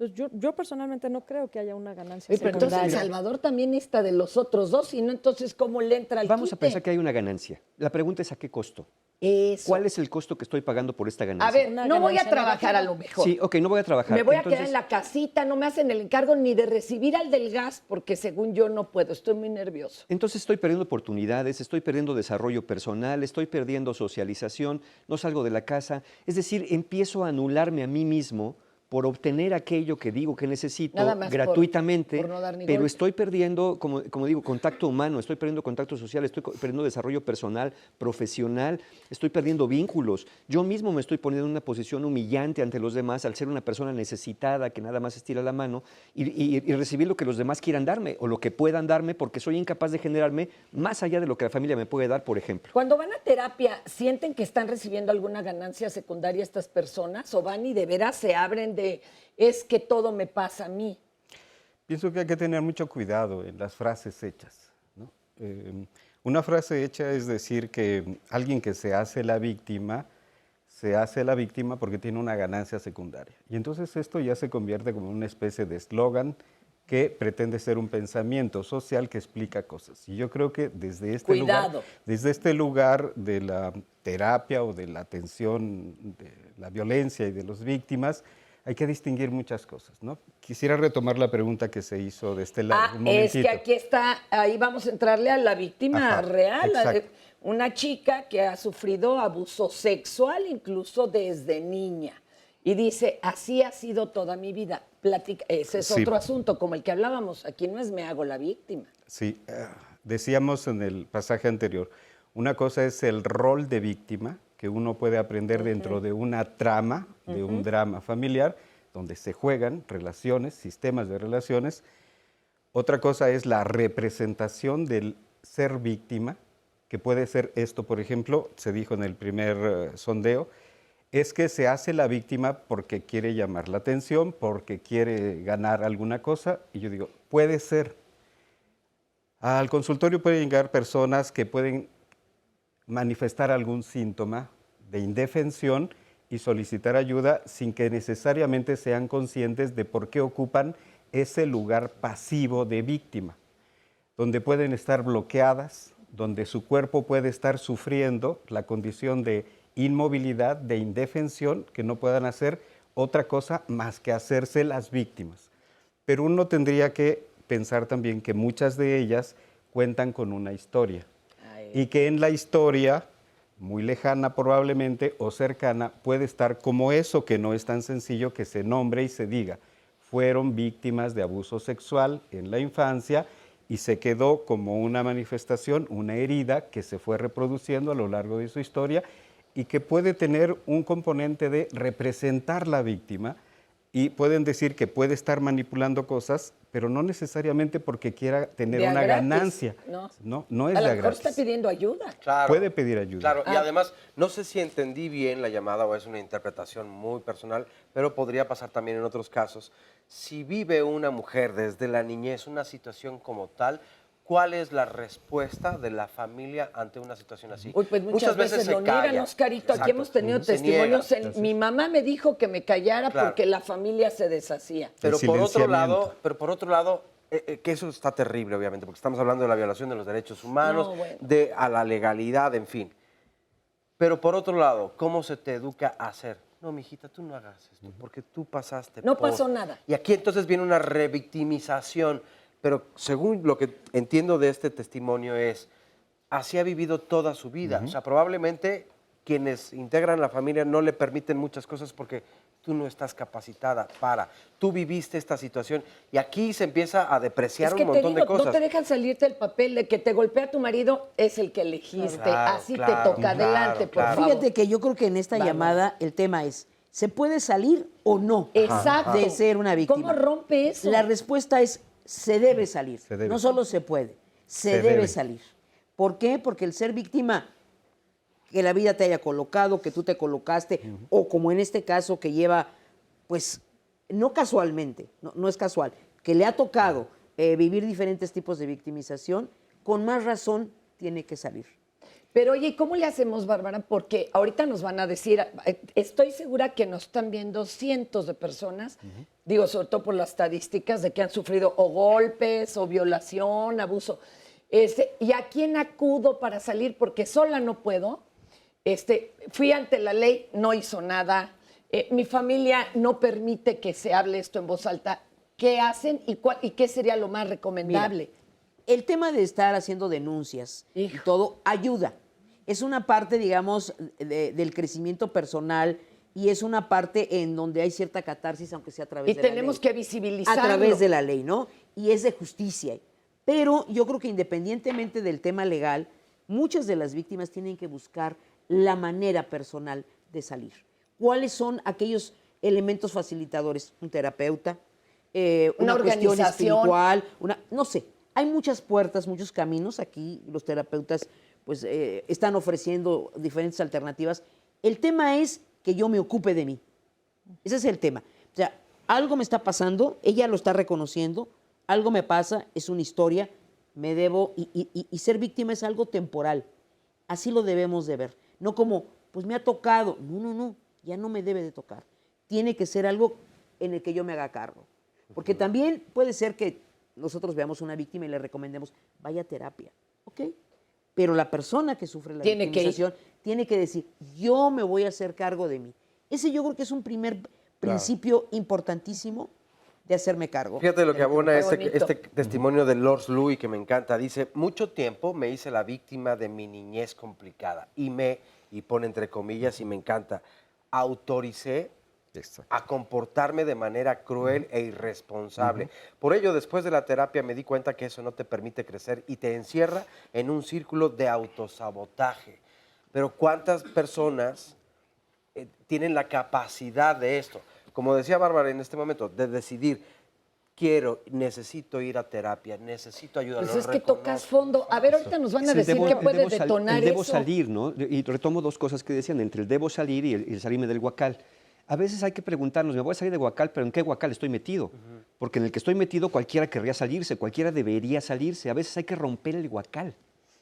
Entonces, yo personalmente no creo que haya una ganancia Oye, pero entonces el secundaria. Salvador también está de los otros dos, y no, entonces, ¿cómo le entra al Vamos a quite? pensar que hay una ganancia. La pregunta es ¿a qué costo? Eso. ¿Cuál es el costo que estoy pagando por esta ganancia? A ver, Una no voy a ganancia trabajar negativa. a lo mejor. Sí, ok, no voy a trabajar. Me voy a quedar Entonces, en la casita, no me hacen el encargo ni de recibir al del gas, porque según yo no puedo, estoy muy nervioso. Entonces estoy perdiendo oportunidades, estoy perdiendo desarrollo personal, estoy perdiendo socialización, no salgo de la casa. Es decir, empiezo a anularme a mí mismo por obtener aquello que digo que necesito Nada más gratuitamente, por no dar ni pero golpe. estoy perdiendo, como digo, contacto humano, estoy perdiendo contacto social, estoy perdiendo desarrollo personal, profesional, estoy perdiendo vínculos. Yo mismo me estoy poniendo en una posición humillante ante los demás al ser una persona necesitada que nada más estira la mano y recibir lo que los demás quieran darme o lo que puedan darme porque soy incapaz de generarme más allá de lo que la familia me puede dar, por ejemplo. Cuando van a terapia, ¿sienten que están recibiendo alguna ganancia secundaria estas personas? ¿O van y de veras se abren de es que todo me pasa a mí? Pienso que hay que tener mucho cuidado en las frases hechas, ¿no? Una frase hecha es decir que alguien que se hace la víctima porque tiene una ganancia secundaria. Y entonces esto ya se convierte como una especie de eslogan que pretende ser un pensamiento social que explica cosas. Y yo creo que desde este lugar de la terapia o de la atención de la violencia y de las víctimas, hay que distinguir muchas cosas, ¿no? Quisiera retomar la pregunta que se hizo de este lado. Un Es que momentito. aquí está, ahí vamos a entrarle a la víctima Ajá, real, exacto. una chica que ha sufrido abuso sexual incluso desde niña. Y dice, así ha sido toda mi vida. Ese es Sí. otro asunto, como el que hablábamos. Aquí no es me hago la víctima. Sí, decíamos en el pasaje anterior, una cosa es el rol de víctima que uno puede aprender dentro de una trama, de un drama familiar, donde se juegan relaciones, sistemas de relaciones. Otra cosa es la representación del ser víctima, que puede ser esto, por ejemplo, se dijo en el primer sondeo, es que se hace la víctima porque quiere llamar la atención, porque quiere ganar alguna cosa, y yo digo, puede ser. Al consultorio pueden llegar personas que pueden manifestar algún síntoma de indefensión y solicitar ayuda sin que necesariamente sean conscientes de por qué ocupan ese lugar pasivo de víctima, donde pueden estar bloqueadas, donde su cuerpo puede estar sufriendo la condición de inmovilidad, de indefensión, que no puedan hacer otra cosa más que hacerse las víctimas. Pero uno tendría que pensar también que muchas de ellas cuentan con una historia y que en la historia, muy lejana probablemente o cercana, puede estar como eso que no es tan sencillo que se nombre y se diga. Fueron víctimas de abuso sexual en la infancia y se quedó como una manifestación, una herida que se fue reproduciendo a lo largo de su historia y que puede tener un componente de representar la víctima y pueden decir que puede estar manipulando cosas, pero no necesariamente porque quiera tener De a una gratis, ganancia. No es a de lo a mejor gratis. está pidiendo ayuda. Claro. Puede pedir ayuda. Claro, y además, no sé si entendí bien la llamada o es una interpretación muy personal, pero podría pasar también en otros casos. Si vive una mujer desde la niñez una situación como tal, ¿cuál es la respuesta de la familia ante una situación así? Uy, pues muchas veces se lo niegan, calla. Oscarito. Aquí Exacto. hemos tenido Se testimonios. niega. Mi mamá me dijo que me callara Claro. porque la familia se deshacía. Pero por otro lado, que eso está terrible, obviamente, porque estamos hablando de la violación de los derechos humanos, No, bueno. a la legalidad, en fin. Pero por otro lado, ¿cómo se te educa a hacer? No, mijita, tú no hagas esto, porque tú pasaste No por... pasó nada. Y aquí entonces viene una revictimización. Pero según lo que entiendo de este testimonio es, así ha vivido toda su vida. O sea, probablemente quienes integran la familia no le permiten muchas cosas porque tú no estás capacitada para. Tú viviste esta situación y aquí se empieza a depreciar un montón de cosas. No te dejan salirte del papel de que te golpea tu marido, es el que elegiste. Claro, así claro, te toca. Adelante, por favor. Fíjate que yo creo que en esta llamada el tema es, ¿se puede salir o no de ser una víctima? ¿Cómo rompe eso? La respuesta es, se debe salir. Se debe. No solo se puede, se debe salir. ¿Por qué? Porque el ser víctima, que la vida te haya colocado, que tú te colocaste, o como en este caso que lleva, pues, no casualmente, no es casual, que le ha tocado vivir diferentes tipos de victimización, con más razón tiene que salir. Pero oye, ¿cómo le hacemos, Bárbara? Porque ahorita nos van a decir, estoy segura que nos están viendo cientos de personas, digo, sobre todo por las estadísticas de que han sufrido o golpes, o violación, abuso. ¿Y a quién acudo para salir? Porque sola no puedo. Fui ante la ley, no hizo nada. Mi familia no permite que se hable esto en voz alta. ¿Qué hacen y qué sería lo más recomendable? Mira, el tema de estar haciendo denuncias y todo ayuda. Es una parte, digamos, del crecimiento personal y es una parte en donde hay cierta catarsis, aunque sea a través de la ley. Y tenemos que visibilizarlo. A través de la ley, ¿no? Y es de justicia. Pero yo creo que independientemente del tema legal, muchas de las víctimas tienen que buscar la manera personal de salir. ¿Cuáles son aquellos elementos facilitadores? Un terapeuta, una cuestión espiritual, no sé. Hay muchas puertas, muchos caminos. Aquí los terapeutas pues, están ofreciendo diferentes alternativas. El tema es que yo me ocupe de mí. Ese es el tema. O sea, algo me está pasando, ella lo está reconociendo, algo me pasa, es una historia, me debo, y ser víctima es algo temporal. Así lo debemos de ver. No como, pues me ha tocado. No, ya no me debe de tocar. Tiene que ser algo en el que yo me haga cargo. Porque también puede ser que nosotros veamos una víctima y le recomendemos, vaya a terapia, ¿ok? Pero la persona que sufre la victimización tiene que decir, yo me voy a hacer cargo de mí. Ese yo creo que es un primer principio importantísimo de hacerme cargo. Fíjate lo que abona este testimonio de Lors Louis que me encanta. Dice, mucho tiempo me hice la víctima de mi niñez complicada y pone entre comillas y me encanta, autoricé a comportarme de manera cruel e irresponsable. Por ello, después de la terapia me di cuenta que eso no te permite crecer y te encierra en un círculo de autosabotaje. Pero ¿cuántas personas tienen la capacidad de esto? Como decía Bárbara en este momento, de decidir, necesito ir a terapia, necesito ayuda. Pues es que tocas fondo. A ver, ahorita nos van a decir que puede detonar eso. El debo salir, ¿no? Y retomo dos cosas que decían, entre el debo salir y el salirme del huacal. A veces hay que preguntarnos, me voy a salir de huacal, pero ¿en qué huacal estoy metido? Porque en el que estoy metido cualquiera querría salirse, cualquiera debería salirse. A veces hay que romper el huacal.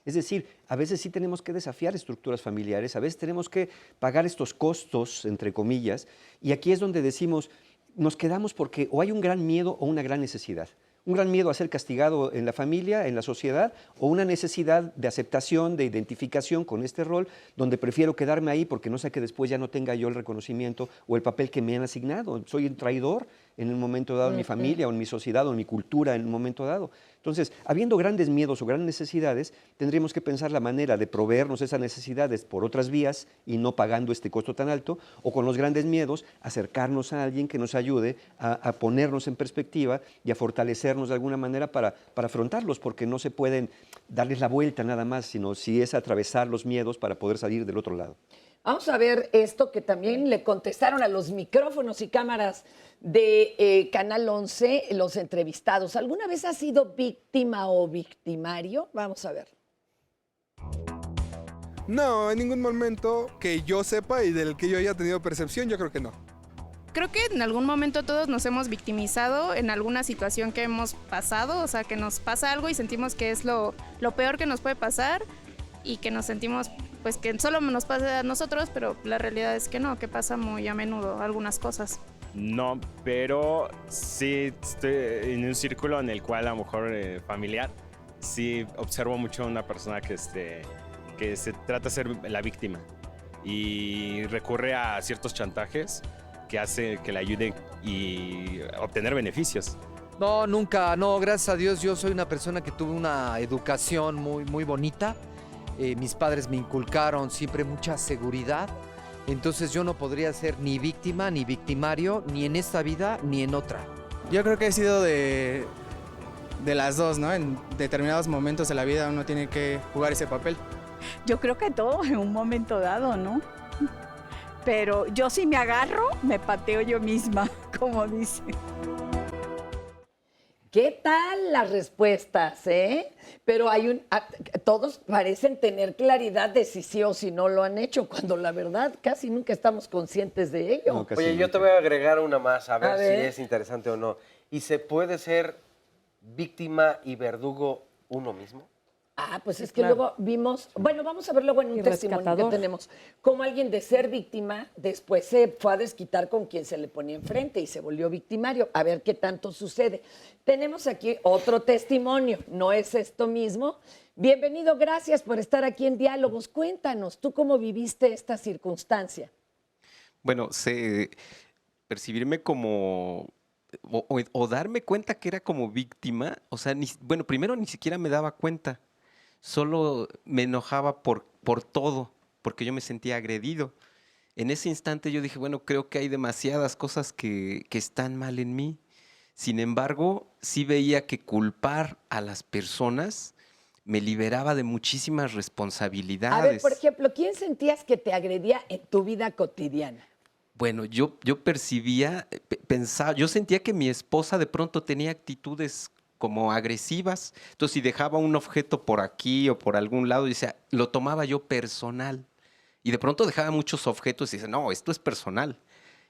Es decir, a veces sí tenemos que desafiar estructuras familiares, a veces tenemos que pagar estos costos, entre comillas, y aquí es donde decimos, nos quedamos porque o hay un gran miedo o una gran necesidad. Un gran miedo a ser castigado en la familia, en la sociedad, o una necesidad de aceptación, de identificación con este rol, donde prefiero quedarme ahí porque no sé que después ya no tenga yo el reconocimiento o el papel que me han asignado. Soy un traidor en un momento dado en mi familia o en mi sociedad o en mi cultura en un momento dado. Entonces, habiendo grandes miedos o grandes necesidades, tendríamos que pensar la manera de proveernos esas necesidades por otras vías y no pagando este costo tan alto, o con los grandes miedos, acercarnos a alguien que nos ayude a ponernos en perspectiva y a fortalecernos de alguna manera para afrontarlos, porque no se pueden darles la vuelta nada más, sino si es atravesar los miedos para poder salir del otro lado. Vamos a ver esto que también le contestaron a los micrófonos y cámaras de Canal 11, los entrevistados. ¿Alguna vez has sido víctima o victimario? Vamos a ver. No, en ningún momento que yo sepa y del que yo haya tenido percepción, yo creo que no. Creo que en algún momento todos nos hemos victimizado en alguna situación que hemos pasado, o sea, que nos pasa algo y sentimos que es lo peor que nos puede pasar y que nos sentimos pues que solo nos pasa a nosotros, pero la realidad es que no, que pasa muy a menudo algunas cosas. No, pero sí estoy en un círculo en el cual a lo mejor familiar, sí observo mucho a una persona que se trata de ser la víctima y recurre a ciertos chantajes que hace que le ayuden y obtener beneficios. No, nunca, no, gracias a Dios yo soy una persona que tuvo una educación muy bonita. mis padres me inculcaron siempre mucha seguridad. Entonces yo no podría ser ni víctima ni victimario ni en esta vida ni en otra. Yo creo que he sido de las dos, ¿no? En determinados momentos de la vida uno tiene que jugar ese papel. Yo creo que todo en un momento dado, ¿no? Pero yo si me agarro, me pateo yo misma, como dice. ¿Qué tal las respuestas, Pero todos parecen tener claridad de si sí o si no lo han hecho, cuando la verdad casi nunca estamos conscientes de ello. No, oye, yo te voy a agregar una más, a ver si es interesante o no. ¿Y se puede ser víctima y verdugo uno mismo? Pues es que luego vimos, bueno, vamos a ver luego en un testimonio que tenemos, cómo alguien de ser víctima después se fue a desquitar con quien se le ponía enfrente y se volvió victimario. A ver qué tanto sucede. Tenemos aquí otro testimonio, ¿no es esto mismo? Bienvenido, gracias por estar aquí en Diálogos. Cuéntanos, ¿tú cómo viviste esta circunstancia? Bueno, percibirme como... O darme cuenta que era como víctima, o sea, bueno, primero ni siquiera me daba cuenta. Solo me enojaba por todo, porque yo me sentía agredido. En ese instante yo dije, bueno, creo que hay demasiadas cosas que están mal en mí. Sin embargo, sí veía que culpar a las personas me liberaba de muchísimas responsabilidades. A ver, por ejemplo, ¿quién sentías que te agredía en tu vida cotidiana? Bueno, yo percibía, pensaba, yo sentía que mi esposa de pronto tenía actitudes como agresivas. Entonces, si dejaba un objeto por aquí o por algún lado, lo tomaba yo personal. Y de pronto dejaba muchos objetos y decía, no, esto es personal.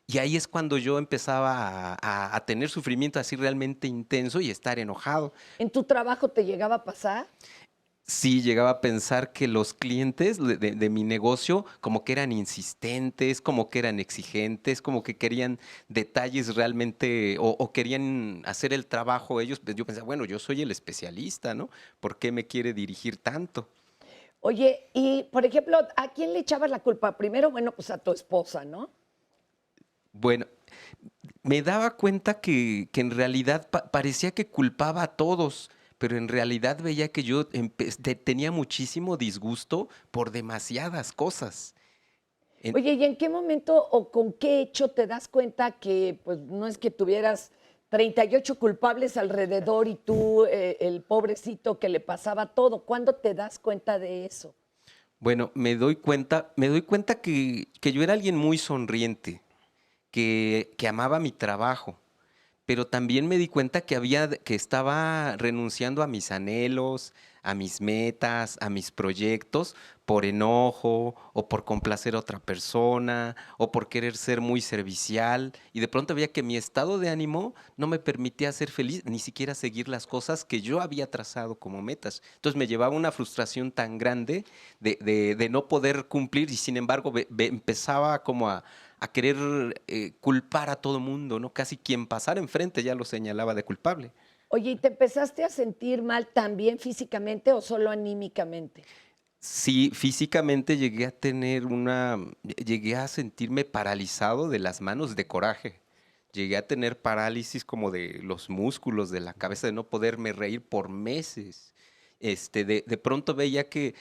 Y ahí es cuando yo empezaba a tener sufrimiento así realmente intenso y estar enojado. ¿En tu trabajo te llegaba a pasar? Sí, llegaba a pensar que los clientes de mi negocio como que eran insistentes, como que eran exigentes, como que querían detalles realmente o querían hacer el trabajo ellos. Yo pensaba, bueno, yo soy el especialista, ¿no? ¿Por qué me quiere dirigir tanto? Oye, y por ejemplo, ¿a quién le echabas la culpa? Primero, bueno, pues a tu esposa, ¿no? Bueno, me daba cuenta que en realidad parecía que culpaba a todos, pero en realidad veía que yo tenía muchísimo disgusto por demasiadas cosas. Oye, ¿y en qué momento o con qué hecho te das cuenta que pues no es que tuvieras 38 culpables alrededor y tú el pobrecito que le pasaba todo? ¿Cuándo te das cuenta de eso? Bueno, me doy cuenta que yo era alguien muy sonriente, que amaba mi trabajo. Pero también me di cuenta que estaba renunciando a mis anhelos, a mis metas, a mis proyectos, por enojo o por complacer a otra persona o por querer ser muy servicial. Y de pronto veía que mi estado de ánimo no me permitía ser feliz, ni siquiera seguir las cosas que yo había trazado como metas. Entonces me llevaba una frustración tan grande de no poder cumplir y sin embargo empezaba como a querer culpar a todo mundo, ¿no? Casi quien pasara enfrente ya lo señalaba de culpable. Oye, ¿y te empezaste a sentir mal también físicamente o solo anímicamente? Sí, físicamente llegué a sentirme paralizado de las manos de coraje. Llegué a tener parálisis como de los músculos de la cabeza, de no poderme reír por meses. De pronto veía que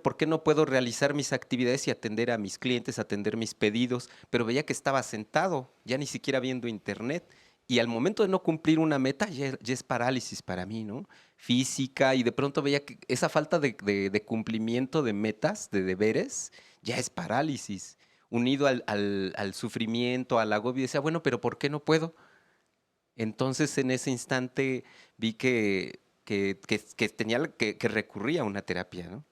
¿por qué no puedo realizar mis actividades y atender a mis clientes, atender mis pedidos? Pero veía que estaba sentado, ya ni siquiera viendo internet. Y al momento de no cumplir una meta, ya es parálisis para mí, ¿no? Física, y de pronto veía que esa falta de cumplimiento de metas, de deberes, ya es parálisis. Unido al sufrimiento, al agobio, y decía, bueno, pero ¿por qué no puedo? Entonces, en ese instante vi que recurría a una terapia, ¿no?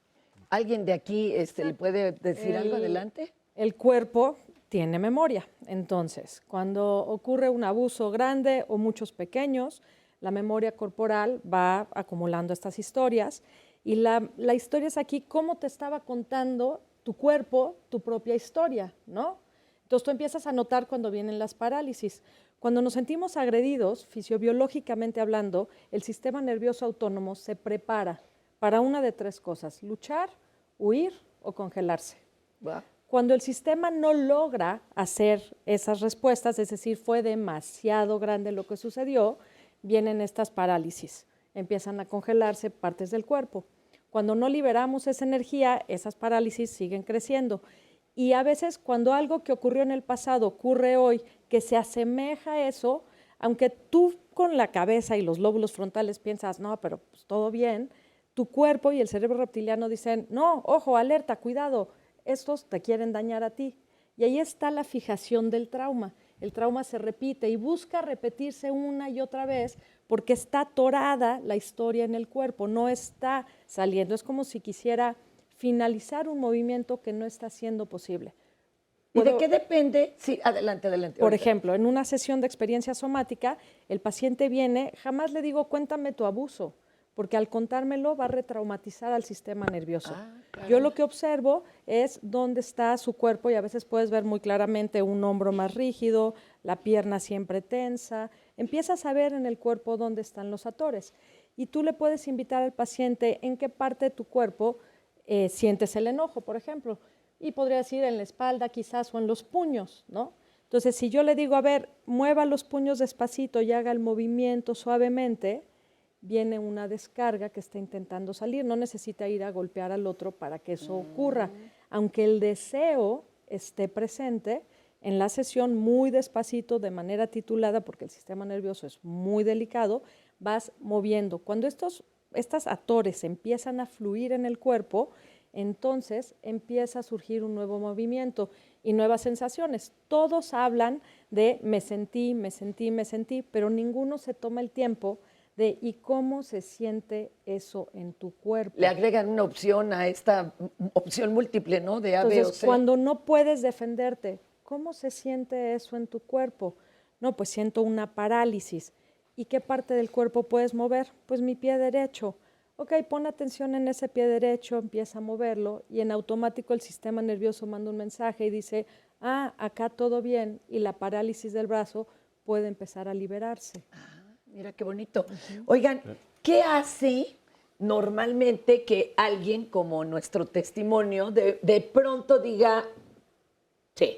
¿Alguien de aquí le puede decir algo? Adelante. El cuerpo tiene memoria. Entonces, cuando ocurre un abuso grande o muchos pequeños, la memoria corporal va acumulando estas historias y la historia es aquí cómo te estaba contando tu cuerpo, tu propia historia, ¿no? Entonces tú empiezas a notar cuando vienen las parálisis. Cuando nos sentimos agredidos, fisiobiológicamente hablando, el sistema nervioso autónomo se prepara para una de tres cosas: luchar, huir o congelarse. Wow. Cuando el sistema no logra hacer esas respuestas, es decir, fue demasiado grande lo que sucedió, vienen estas parálisis, empiezan a congelarse partes del cuerpo. Cuando no liberamos esa energía, esas parálisis siguen creciendo. Y a veces cuando algo que ocurrió en el pasado ocurre hoy, que se asemeja a eso, aunque tú con la cabeza y los lóbulos frontales piensas, no, pero pues, todo bien, tu cuerpo y el cerebro reptiliano dicen, no, ojo, alerta, cuidado, estos te quieren dañar a ti. Y ahí está la fijación del trauma. El trauma se repite y busca repetirse una y otra vez porque está atorada la historia en el cuerpo, no está saliendo. Es como si quisiera finalizar un movimiento que no está siendo posible. ¿Y de qué depende? Sí, adelante, adelante. Por ejemplo, en una sesión de experiencia somática, el paciente viene, jamás le digo, cuéntame tu abuso, porque al contármelo va a retraumatizar al sistema nervioso. Claro. Yo lo que observo es dónde está su cuerpo y a veces puedes ver muy claramente un hombro más rígido, la pierna siempre tensa. Empiezas a ver en el cuerpo dónde están los atores. Y tú le puedes invitar al paciente en qué parte de tu cuerpo sientes el enojo, por ejemplo. Y podría decir en la espalda quizás o en los puños, ¿no? Entonces, si yo le digo, a ver, mueva los puños despacito y haga el movimiento suavemente, viene una descarga que está intentando salir. No necesita ir a golpear al otro para que eso ocurra. Aunque el deseo esté presente, en la sesión muy despacito, de manera titulada, porque el sistema nervioso es muy delicado, vas moviendo. Cuando estos atores empiezan a fluir en el cuerpo, entonces empieza a surgir un nuevo movimiento y nuevas sensaciones. Todos hablan de me sentí, pero ninguno se toma el tiempo de ¿y cómo se siente eso en tu cuerpo? Le agregan una opción a esta opción múltiple, ¿no? De A, B o C. Cuando no puedes defenderte, ¿cómo se siente eso en tu cuerpo? No, pues siento una parálisis. ¿Y qué parte del cuerpo puedes mover? Pues mi pie derecho. Ok, pon atención en ese pie derecho, empieza a moverlo y en automático el sistema nervioso manda un mensaje y dice, acá todo bien y la parálisis del brazo puede empezar a liberarse. Mira qué bonito. Oigan, ¿qué hace normalmente que alguien como nuestro testimonio de pronto diga, sí,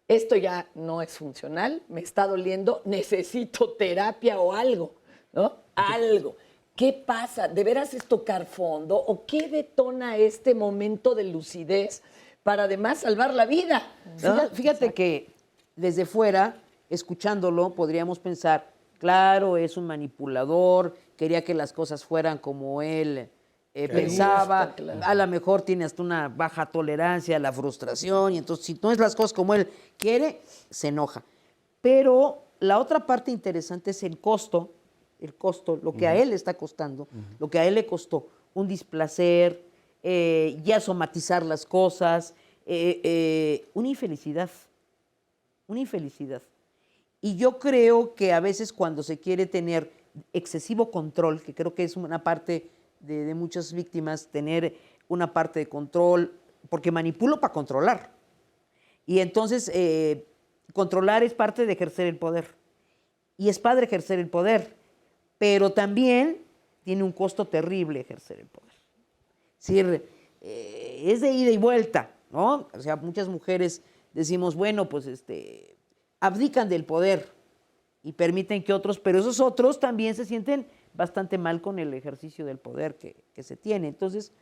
esto ya no es funcional, me está doliendo, necesito terapia o algo, ¿no? Algo. ¿Qué pasa? ¿De veras es tocar fondo? ¿O qué detona este momento de lucidez para además salvar la vida? ¿No? Fíjate que desde fuera, escuchándolo, podríamos pensar, claro, es un manipulador, quería que las cosas fueran como él pensaba, gusta, claro. A lo mejor tiene hasta una baja tolerancia a la frustración y entonces si no es las cosas como él quiere, se enoja. Pero la otra parte interesante es el costo, lo que a él le está costando, lo que a él le costó, un displacer, ya somatizar las cosas, una infelicidad. Y yo creo que a veces cuando se quiere tener excesivo control, que creo que es una parte de muchas víctimas, tener una parte de control, porque manipulo para controlar. Y entonces controlar es parte de ejercer el poder. Y es padre ejercer el poder. Pero también tiene un costo terrible ejercer el poder. Es decir, es de ida y vuelta, ¿no? O sea, muchas mujeres decimos, bueno, pues abdican del poder y permiten que otros, pero esos otros también se sienten bastante mal con el ejercicio del poder que se tiene. Entonces,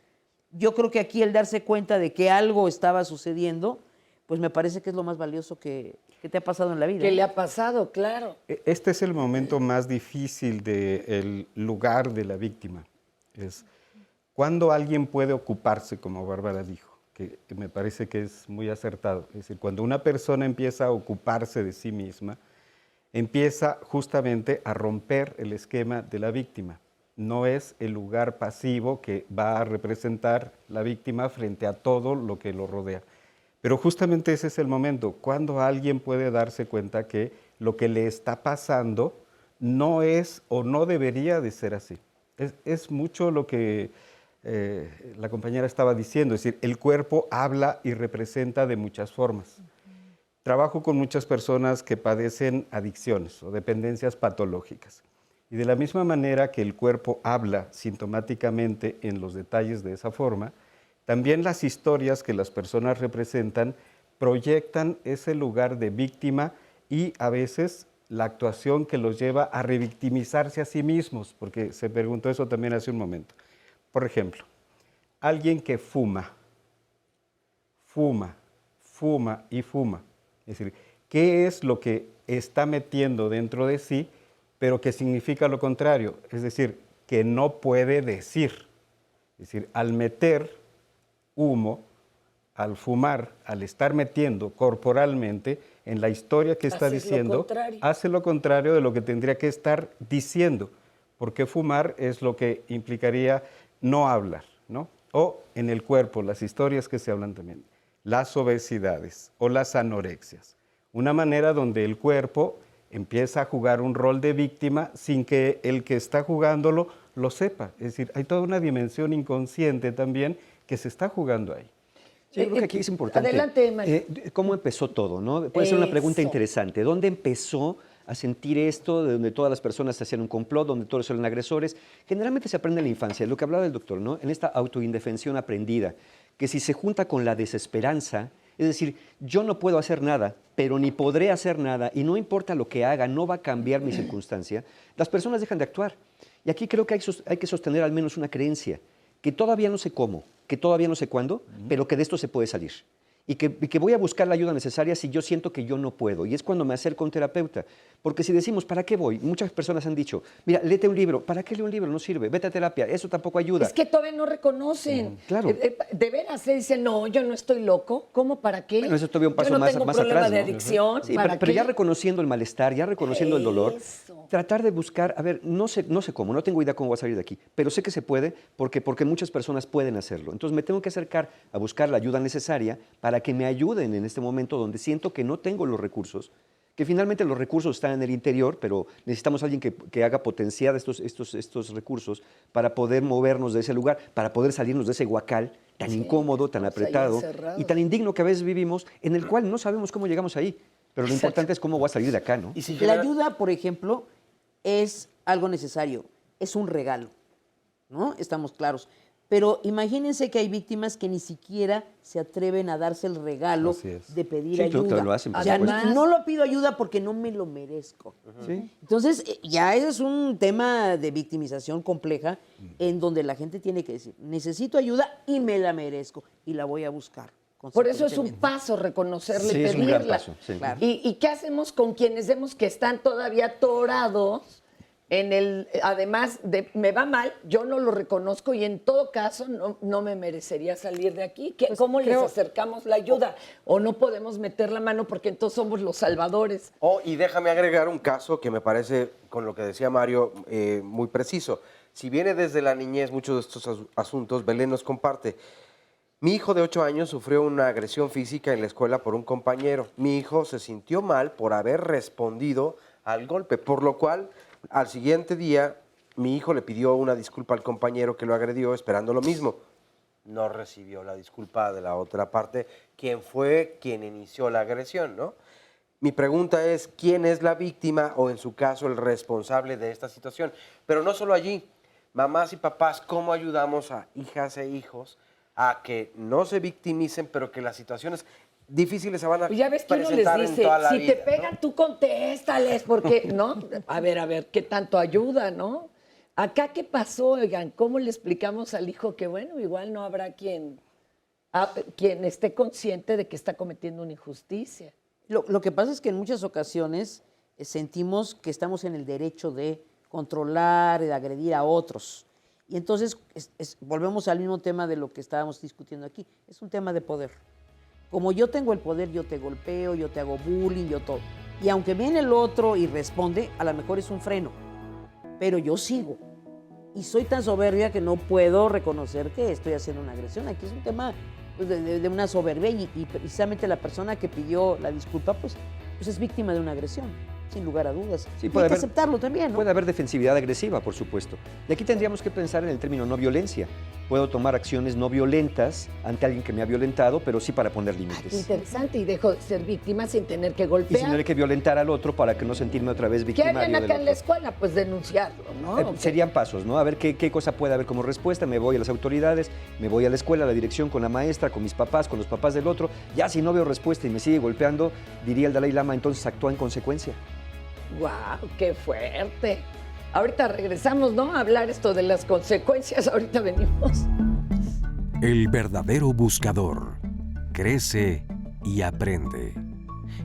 yo creo que aquí el darse cuenta de que algo estaba sucediendo, pues me parece que es lo más valioso que te ha pasado en la vida. Que le ha pasado, claro. Este es el momento más difícil del lugar de la víctima. Es cuando alguien puede ocuparse, como Bárbara dijo, que me parece que es muy acertado. Es decir, cuando una persona empieza a ocuparse de sí misma, empieza justamente a romper el esquema de la víctima. No es el lugar pasivo que va a representar la víctima frente a todo lo que lo rodea. Pero justamente ese es el momento, cuando alguien puede darse cuenta que lo que le está pasando no es o no debería de ser así. Es mucho lo que la compañera estaba diciendo, es decir, el cuerpo habla y representa de muchas formas. Trabajo con muchas personas que padecen adicciones o dependencias patológicas. Y de la misma manera que el cuerpo habla sintomáticamente en los detalles de esa forma, también las historias que las personas representan proyectan ese lugar de víctima y a veces la actuación que los lleva a revictimizarse a sí mismos, porque se preguntó eso también hace un momento. Por ejemplo, alguien que fuma y fuma. Es decir, ¿qué es lo que está metiendo dentro de sí, pero que significa lo contrario? Es decir, que no puede decir. Es decir, al meter humo, al fumar, al estar metiendo corporalmente en la historia que está diciendo, hace lo contrario de lo que tendría que estar diciendo, porque fumar es lo que implicaría no hablar, ¿no? O en el cuerpo, las historias que se hablan también, las obesidades o las anorexias, una manera donde el cuerpo empieza a jugar un rol de víctima sin que el que está jugándolo lo sepa. Es decir, hay toda una dimensión inconsciente también que se está jugando ahí. Yo creo que aquí es importante. Adelante, María. ¿Cómo empezó todo, no? Puede ser una pregunta interesante. ¿Dónde empezó a sentir esto, de donde todas las personas hacían un complot, donde todos eran agresores? Generalmente se aprende en la infancia, lo que hablaba el doctor, ¿no? En esta autoindefensión aprendida, que si se junta con la desesperanza, es decir, yo no puedo hacer nada, pero ni podré hacer nada, y no importa lo que haga, no va a cambiar mi circunstancia, las personas dejan de actuar. Y aquí creo que hay que sostener al menos una creencia, que todavía no sé cómo, que todavía no sé cuándo, pero que de esto se puede salir. Y que voy a buscar la ayuda necesaria si yo siento que yo no puedo. Y es cuando me acerco a un terapeuta. Porque si decimos, ¿para qué voy? Muchas personas han dicho, mira, léete un libro. ¿Para qué leo un libro? No sirve. Vete a terapia. Eso tampoco ayuda. Es que todavía no reconocen. Claro. De veras, se dicen, no, yo no estoy loco. ¿Cómo? ¿Para qué? Bueno, eso todavía un paso yo no más, tengo más problema atrás, de ¿no? adicción. Sí, ¿para pero qué? ya reconociendo el malestar, ya reconociendo el dolor, tratar de buscar, a ver, no sé cómo, no tengo idea cómo voy a salir de aquí, pero sé que se puede porque muchas personas pueden hacerlo. Entonces me tengo que acercar a buscar la ayuda necesaria para que me ayuden en este momento donde siento que no tengo los recursos, que finalmente los recursos están en el interior, pero necesitamos a alguien que haga potenciar estos recursos para poder movernos de ese lugar, para poder salirnos de ese huacal tan incómodo, tan apretado y tan indigno que a veces vivimos, en el cual no sabemos cómo llegamos ahí. Pero lo importante es cómo voy a salir de acá, ¿no? La ayuda, por ejemplo, es algo necesario, es un regalo, ¿no? Estamos claros. Pero imagínense que hay víctimas que ni siquiera se atreven a darse el regalo de pedir ayuda. Claro, lo hacen, por Además, no lo pido ayuda porque no me lo merezco. Entonces, ya ese es un tema de victimización compleja en donde la gente tiene que decir, necesito ayuda y me la merezco y la voy a buscar. Por eso es un paso reconocerla y pedirla. Es un gran paso, sí. Claro. ¿Y qué hacemos con quienes vemos que están todavía atorados en el, además de me va mal, yo no lo reconozco y en todo caso no me merecería salir de aquí? Pues ¿Cómo les acercamos la ayuda? ¿O no podemos meter la mano porque entonces somos los salvadores? Y déjame agregar un caso que me parece, con lo que decía Mario, muy preciso. Si viene desde la niñez muchos de estos asuntos, Belén nos comparte. Mi hijo de 8 años sufrió una agresión física en la escuela por un compañero. Mi hijo se sintió mal por haber respondido al golpe, por lo cual al siguiente día mi hijo le pidió una disculpa al compañero que lo agredió esperando lo mismo. No recibió la disculpa de la otra parte, quien fue quien inició la agresión, ¿no? Mi pregunta es, ¿quién es la víctima o en su caso el responsable de esta situación? Pero no solo allí, mamás y papás, ¿cómo ayudamos a hijas e hijos a que no se victimicen, pero que las situaciones difíciles se van a ya ves que uno les dice, si te pegan, tú contéstales, porque, ¿no? A ver, ¿qué tanto ayuda, no? Acá, ¿qué pasó, oigan? ¿Cómo le explicamos al hijo que, bueno, igual no habrá quien esté consciente de que está cometiendo una injusticia? Lo que pasa es que en muchas ocasiones sentimos que estamos en el derecho de controlar, de agredir a otros. Y entonces volvemos al mismo tema de lo que estábamos discutiendo aquí. Es un tema de poder. Como yo tengo el poder, yo te golpeo, yo te hago bullying, yo todo. Y aunque viene el otro y responde, a lo mejor es un freno. Pero yo sigo. Y soy tan soberbia que no puedo reconocer que estoy haciendo una agresión. Aquí es un tema de una soberbia y precisamente la persona que pidió la disculpa, pues es víctima de una agresión, sin lugar a dudas. Sí, hay que aceptarlo también, ¿no? Puede haber defensividad agresiva, por supuesto. Y aquí tendríamos que pensar en el término no violencia. Puedo tomar acciones no violentas ante alguien que me ha violentado, pero sí para poner límites. Interesante, y dejo de ser víctima sin tener que golpear. Y sin tener que violentar al otro para que no sentirme otra vez victimario del otro. ¿Qué harían acá en la escuela? Pues denunciarlo, ¿no? Serían pasos, ¿no? A ver qué cosa puede haber como respuesta. Me voy a las autoridades, me voy a la escuela, a la dirección, con la maestra, con mis papás, con los papás del otro. Ya si no veo respuesta y me sigue golpeando, diría el Dalai Lama, entonces actúa en consecuencia. ¡Guau! ¡Qué fuerte! Ahorita regresamos, ¿no? A hablar esto de las consecuencias. Ahorita venimos. El verdadero buscador crece y aprende,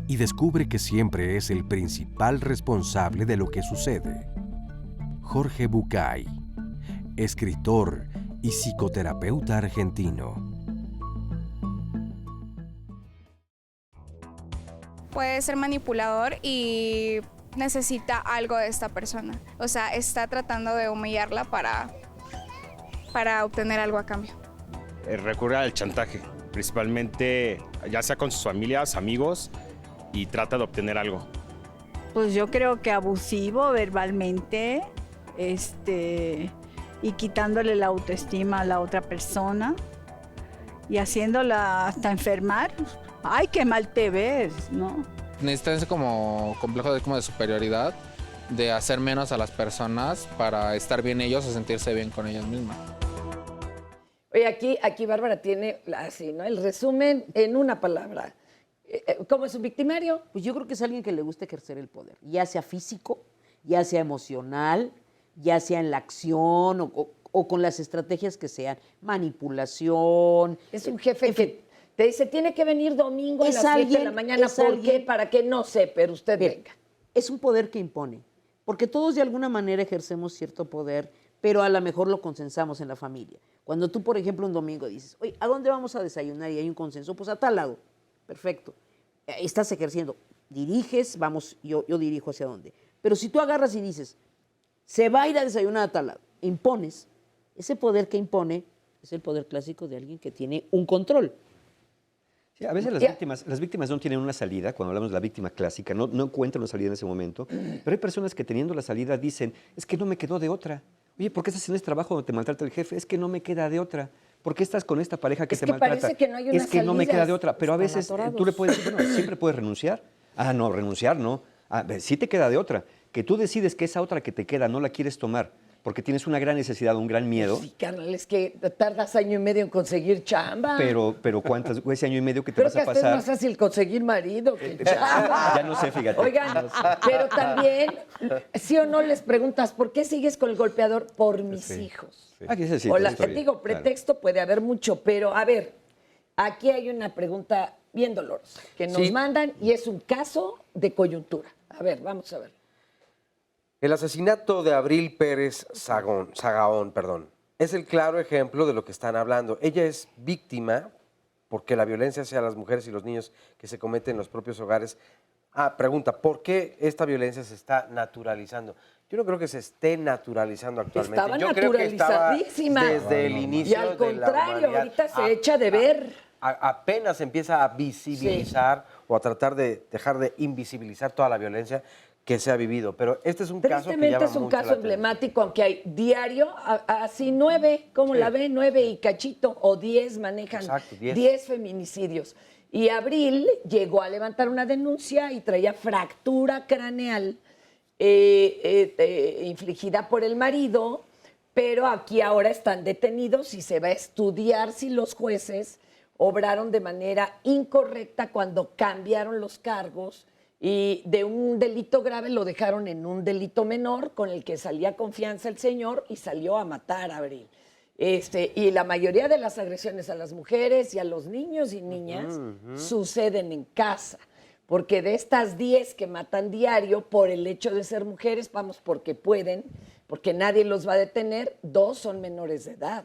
y descubre que siempre es el principal responsable de lo que sucede. Jorge Bucay, escritor y psicoterapeuta argentino. Puede ser manipulador y necesita algo de esta persona. O sea, está tratando de humillarla para obtener algo a cambio. Recurre al chantaje, principalmente ya sea con sus familias, amigos, y trata de obtener algo. Pues yo creo que abusivo verbalmente, y quitándole la autoestima a la otra persona y haciéndola hasta enfermar. ¡Ay, qué mal te ves!, ¿no? Necesitan ese como complejo de superioridad, de hacer menos a las personas para estar bien ellos o sentirse bien con ellas mismas. Oye, aquí Bárbara tiene así, ¿no? El resumen en una palabra. ¿Cómo es un victimario? Pues yo creo que es alguien que le gusta ejercer el poder, ya sea físico, ya sea emocional, ya sea en la acción o con las estrategias que sean, manipulación. Es un jefe que te dice, tiene que venir domingo a las 7 de la mañana. ¿Por qué? ¿Para qué? No sé, pero usted venga. Es un poder que impone, porque todos de alguna manera ejercemos cierto poder, pero a lo mejor lo consensamos en la familia. Cuando tú, por ejemplo, un domingo dices, oye, ¿a dónde vamos a desayunar? Y hay un consenso, pues a tal lado. Perfecto. Estás ejerciendo. Diriges, vamos, yo dirijo hacia dónde. Pero si tú agarras y dices, se va a ir a desayunar a tal lado, impones, ese poder que impone es el poder clásico de alguien que tiene un control. Sí, a veces las víctimas no tienen una salida, cuando hablamos de la víctima clásica, no encuentran una salida en ese momento, pero hay personas que teniendo la salida dicen, es que no me quedó de otra. Oye, ¿por qué estás en este trabajo donde te maltrata el jefe? Es que no me queda de otra. ¿Por qué estás con esta pareja que te maltrata? Parece que no hay una es que no me queda de otra. Pero a veces tú le puedes decir, bueno, siempre puedes renunciar. Ah, no, renunciar no. Ah, sí te queda de otra. Que tú decides que esa otra que te queda no la quieres tomar porque tienes una gran necesidad, un gran miedo. Sí, carnal, es que tardas año y medio en conseguir chamba. Pero ¿cuántas? Ese año y medio que te vas a pasar. Creo que es más fácil conseguir marido que chamba. Ya no sé, fíjate. Oigan, no sé. pero también, ¿sí o no les preguntas por qué sigues con el golpeador? Por mis hijos. Sí. Aquí se O digo, pretexto puede haber mucho, pero a ver, aquí hay una pregunta bien dolorosa que nos mandan y es un caso de coyuntura. A ver, vamos a ver. El asesinato de Abril Pérez Sagaón, es el claro ejemplo de lo que están hablando. Ella es víctima porque la violencia hacia las mujeres y los niños que se cometen en los propios hogares. Pregunta, ¿por qué esta violencia se está naturalizando? Yo no creo que se esté naturalizando actualmente. Estaba Yo creo que estaba desde el inicio. Y al contrario, de la humanidad, ahorita se echa de ver. Apenas empieza a visibilizar o a tratar de dejar de invisibilizar toda la violencia que se ha vivido, pero este es un caso que llama Tristemente es un caso emblemático, aunque hay diario, así 9, ¿cómo la ve? 9 y cachito, o 10 manejan. Exacto, 10 feminicidios. Y Abril llegó a levantar una denuncia y traía fractura craneal infligida por el marido, pero aquí ahora están detenidos y se va a estudiar si los jueces obraron de manera incorrecta cuando cambiaron los cargos y de un delito grave lo dejaron en un delito menor con el que salía confianza el señor y salió a matar a Abril. Y la mayoría de las agresiones a las mujeres y a los niños y niñas suceden en casa, porque de estas 10 que matan diario por el hecho de ser mujeres, vamos, porque pueden, porque nadie los va a detener, 2 son menores de edad.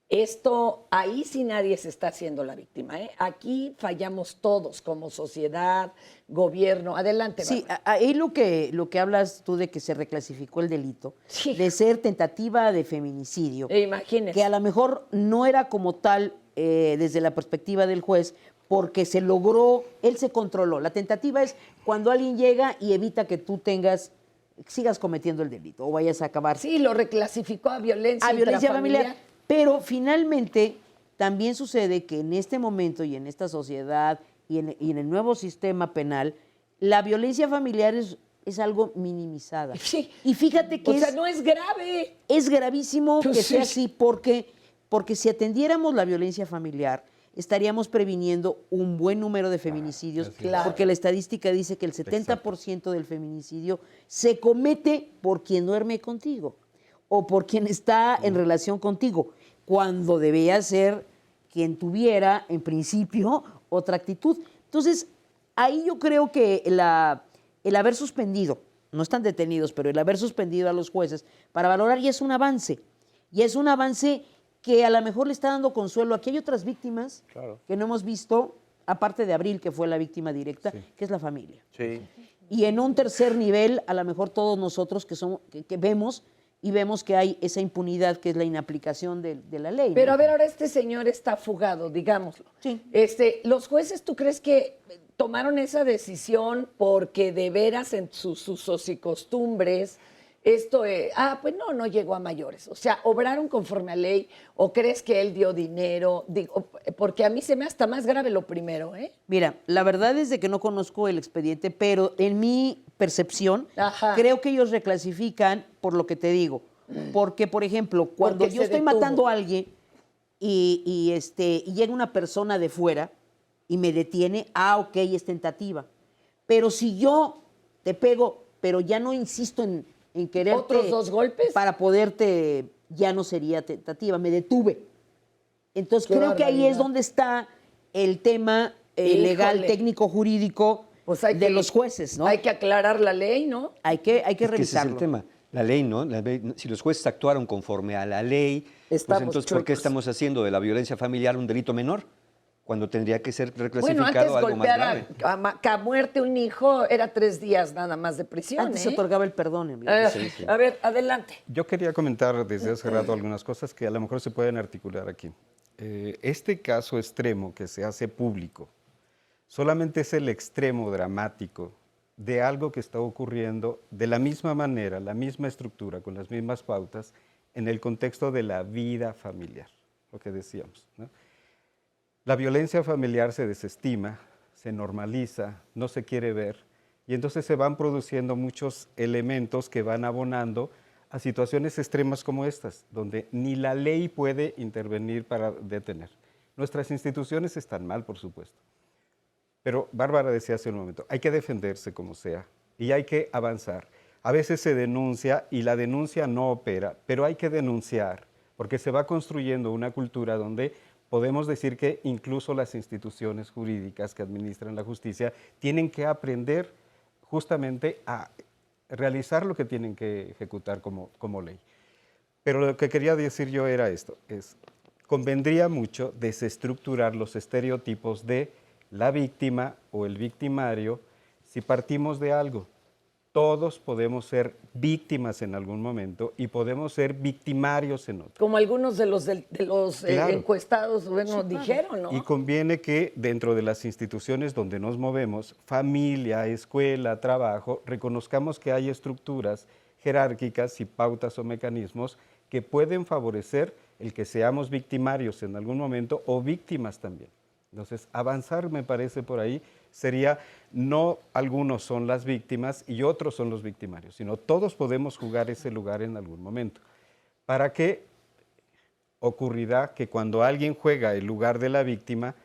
Esto, ahí sí nadie se está haciendo la víctima, ¿eh? Aquí fallamos todos, como sociedad, gobierno. Adelante, Sí, ahí lo que hablas tú de que se reclasificó el delito, de ser tentativa de feminicidio. Imagínese. Que a lo mejor no era como tal desde la perspectiva del juez, porque se logró, él se controló. La tentativa es cuando alguien llega y evita que tú sigas cometiendo el delito o vayas a acabar. Sí, lo reclasificó a violencia familiar. Pero finalmente también sucede que en este momento y en esta sociedad y en el nuevo sistema penal, la violencia familiar es algo minimizada. Sí. Y fíjate que no es grave. Es gravísimo que sea así porque si atendiéramos la violencia familiar, estaríamos previniendo un buen número de feminicidios, porque la estadística dice que el 70% del feminicidio se comete por quien duerme contigo o por quien está en relación contigo, cuando debía ser quien tuviera, en principio, otra actitud. Entonces, ahí yo creo que el haber suspendido, no están detenidos, pero el haber suspendido a los jueces para valorar ya es un avance. Y es un avance que a lo mejor le está dando consuelo. Aquí hay otras víctimas que no hemos visto, aparte de Abril, que fue la víctima directa, que es la familia. Sí. Y en un tercer nivel, a lo mejor todos nosotros que vemos y vemos que hay esa impunidad que es la inaplicación de la ley. Pero ¿no? a ver, ahora este señor está fugado, digámoslo. Sí. ¿Los jueces, tú crees que tomaron esa decisión porque de veras en sus usos y costumbres esto, pues no llegó a mayores? O sea, ¿obraron conforme a ley o crees que él dio dinero? Digo, porque a mí se me hace hasta más grave lo primero, ¿eh? Mira, la verdad es de que no conozco el expediente, pero en mi percepción, creo que ellos reclasifican por lo que te digo. Porque, por ejemplo, cuando yo estoy matando a alguien y llega una persona de fuera y me detiene, ok, es tentativa. Pero si yo te pego, pero ya no insisto en quererte... ¿Otros 2 golpes? Para poderte, ya no sería tentativa, me detuve. Entonces creo que ahí es donde está el tema legal, técnico, jurídico de los jueces, ¿no? Hay que aclarar la ley, ¿no? Hay que revisarlo. Ese es el tema. La ley, ¿no? Si los jueces actuaron conforme a la ley, pues entonces, ¿por qué estamos haciendo de la violencia familiar un delito menor? Cuando tendría que ser reclasificado algo más grave. A muerte un hijo era 3 días nada más de prisión. Antes se otorgaba el perdón. A ver, adelante. Yo quería comentar desde hace rato algunas cosas que a lo mejor se pueden articular aquí. Este caso extremo que se hace público solamente es el extremo dramático de algo que está ocurriendo de la misma manera, la misma estructura, con las mismas pautas, en el contexto de la vida familiar, lo que decíamos, ¿no? La violencia familiar se desestima, se normaliza, no se quiere ver, y entonces se van produciendo muchos elementos que van abonando a situaciones extremas como estas, donde ni la ley puede intervenir para detener. Nuestras instituciones están mal, por supuesto. Pero Bárbara decía hace un momento, hay que defenderse como sea y hay que avanzar. A veces se denuncia y la denuncia no opera, pero hay que denunciar porque se va construyendo una cultura donde podemos decir que incluso las instituciones jurídicas que administran la justicia tienen que aprender justamente a realizar lo que tienen que ejecutar como ley. Pero lo que quería decir yo era esto, convendría mucho desestructurar los estereotipos de la víctima o el victimario si partimos de algo. Todos podemos ser víctimas en algún momento y podemos ser victimarios en otro. Como algunos de los Claro. encuestados dijeron, ¿no? Y conviene que dentro de las instituciones donde nos movemos, familia, escuela, trabajo, reconozcamos que hay estructuras jerárquicas y pautas o mecanismos que pueden favorecer el que seamos victimarios en algún momento o víctimas también. Entonces, avanzar, me parece, por ahí sería no algunos son las víctimas y otros son los victimarios, sino todos podemos jugar ese lugar en algún momento. ¿Para qué ocurrirá que cuando alguien juega el lugar de la víctima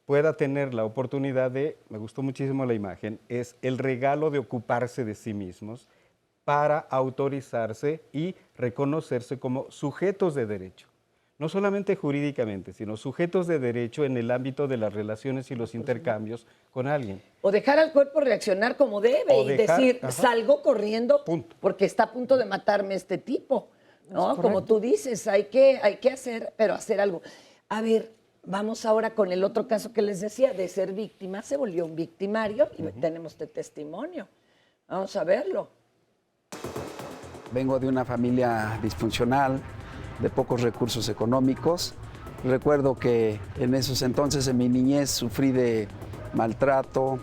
pueda tener la oportunidad de, me gustó muchísimo la imagen, es el regalo de ocuparse de sí mismos para autorizarse y reconocerse como sujetos de derecho? No solamente jurídicamente, sino sujetos de derecho en el ámbito de las relaciones y los intercambios con alguien. O dejar al cuerpo reaccionar como debe y decir, salgo corriendo porque está a punto de matarme este tipo, ¿no? Como tú dices, hay que hacer, pero hacer algo. A ver, vamos ahora con el otro caso que les decía, de ser víctima, se volvió un victimario y tenemos este testimonio. Vamos a verlo. Vengo de una familia disfuncional, de pocos recursos económicos. Recuerdo que en esos entonces, en mi niñez, sufrí de maltrato,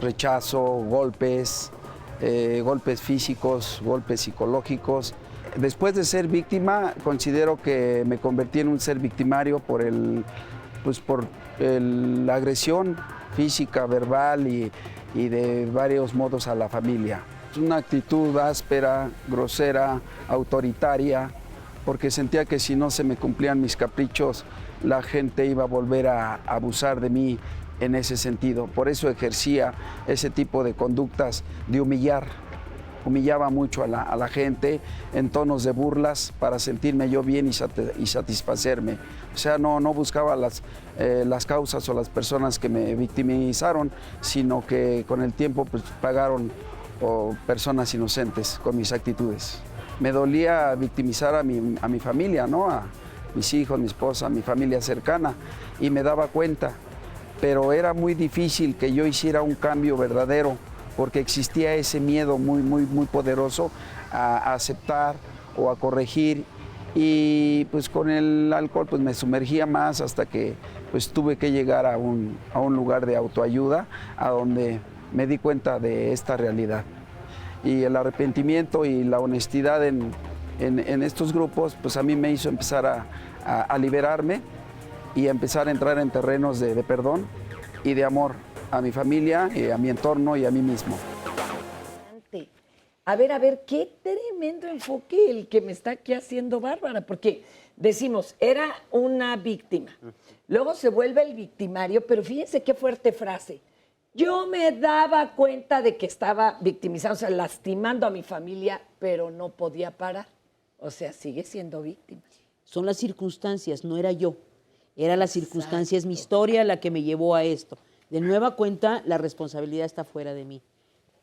rechazo, golpes físicos, golpes psicológicos. Después de ser víctima, considero que me convertí en un ser victimario por la agresión física, verbal y de varios modos a la familia. Una actitud áspera, grosera, autoritaria, porque sentía que si no se me cumplían mis caprichos, la gente iba a volver a abusar de mí en ese sentido. Por eso ejercía ese tipo de conductas de humillar humillaba mucho a la gente en tonos de burlas para sentirme yo bien y satisfacerme. O sea, no buscaba las causas o las personas que me victimizaron, sino que con el tiempo pues, pagaron personas inocentes con mis actitudes. Me dolía victimizar a mi familia, ¿no? A mis hijos, mi esposa, mi familia cercana, y me daba cuenta. Pero era muy difícil que yo hiciera un cambio verdadero, porque existía ese miedo muy poderoso a aceptar o a corregir. Y pues con el alcohol pues me sumergía más hasta que pues tuve que llegar a un lugar de autoayuda, a donde me di cuenta de esta realidad. Y el arrepentimiento y la honestidad en estos grupos, pues a mí me hizo empezar a liberarme y a empezar a entrar en terrenos de perdón y de amor a mi familia, a mi entorno y a mí mismo. A ver, qué tremendo enfoque el que me está aquí haciendo Bárbara, porque decimos, era una víctima, luego se vuelve el victimario, pero fíjense qué fuerte frase. Yo me daba cuenta de que estaba victimizando, o sea, lastimando a mi familia, pero no podía parar. O sea, sigue siendo víctima. Son las circunstancias, no era yo. Era la circunstancia, es mi historia la que me llevó a esto. De nueva cuenta, la responsabilidad está fuera de mí.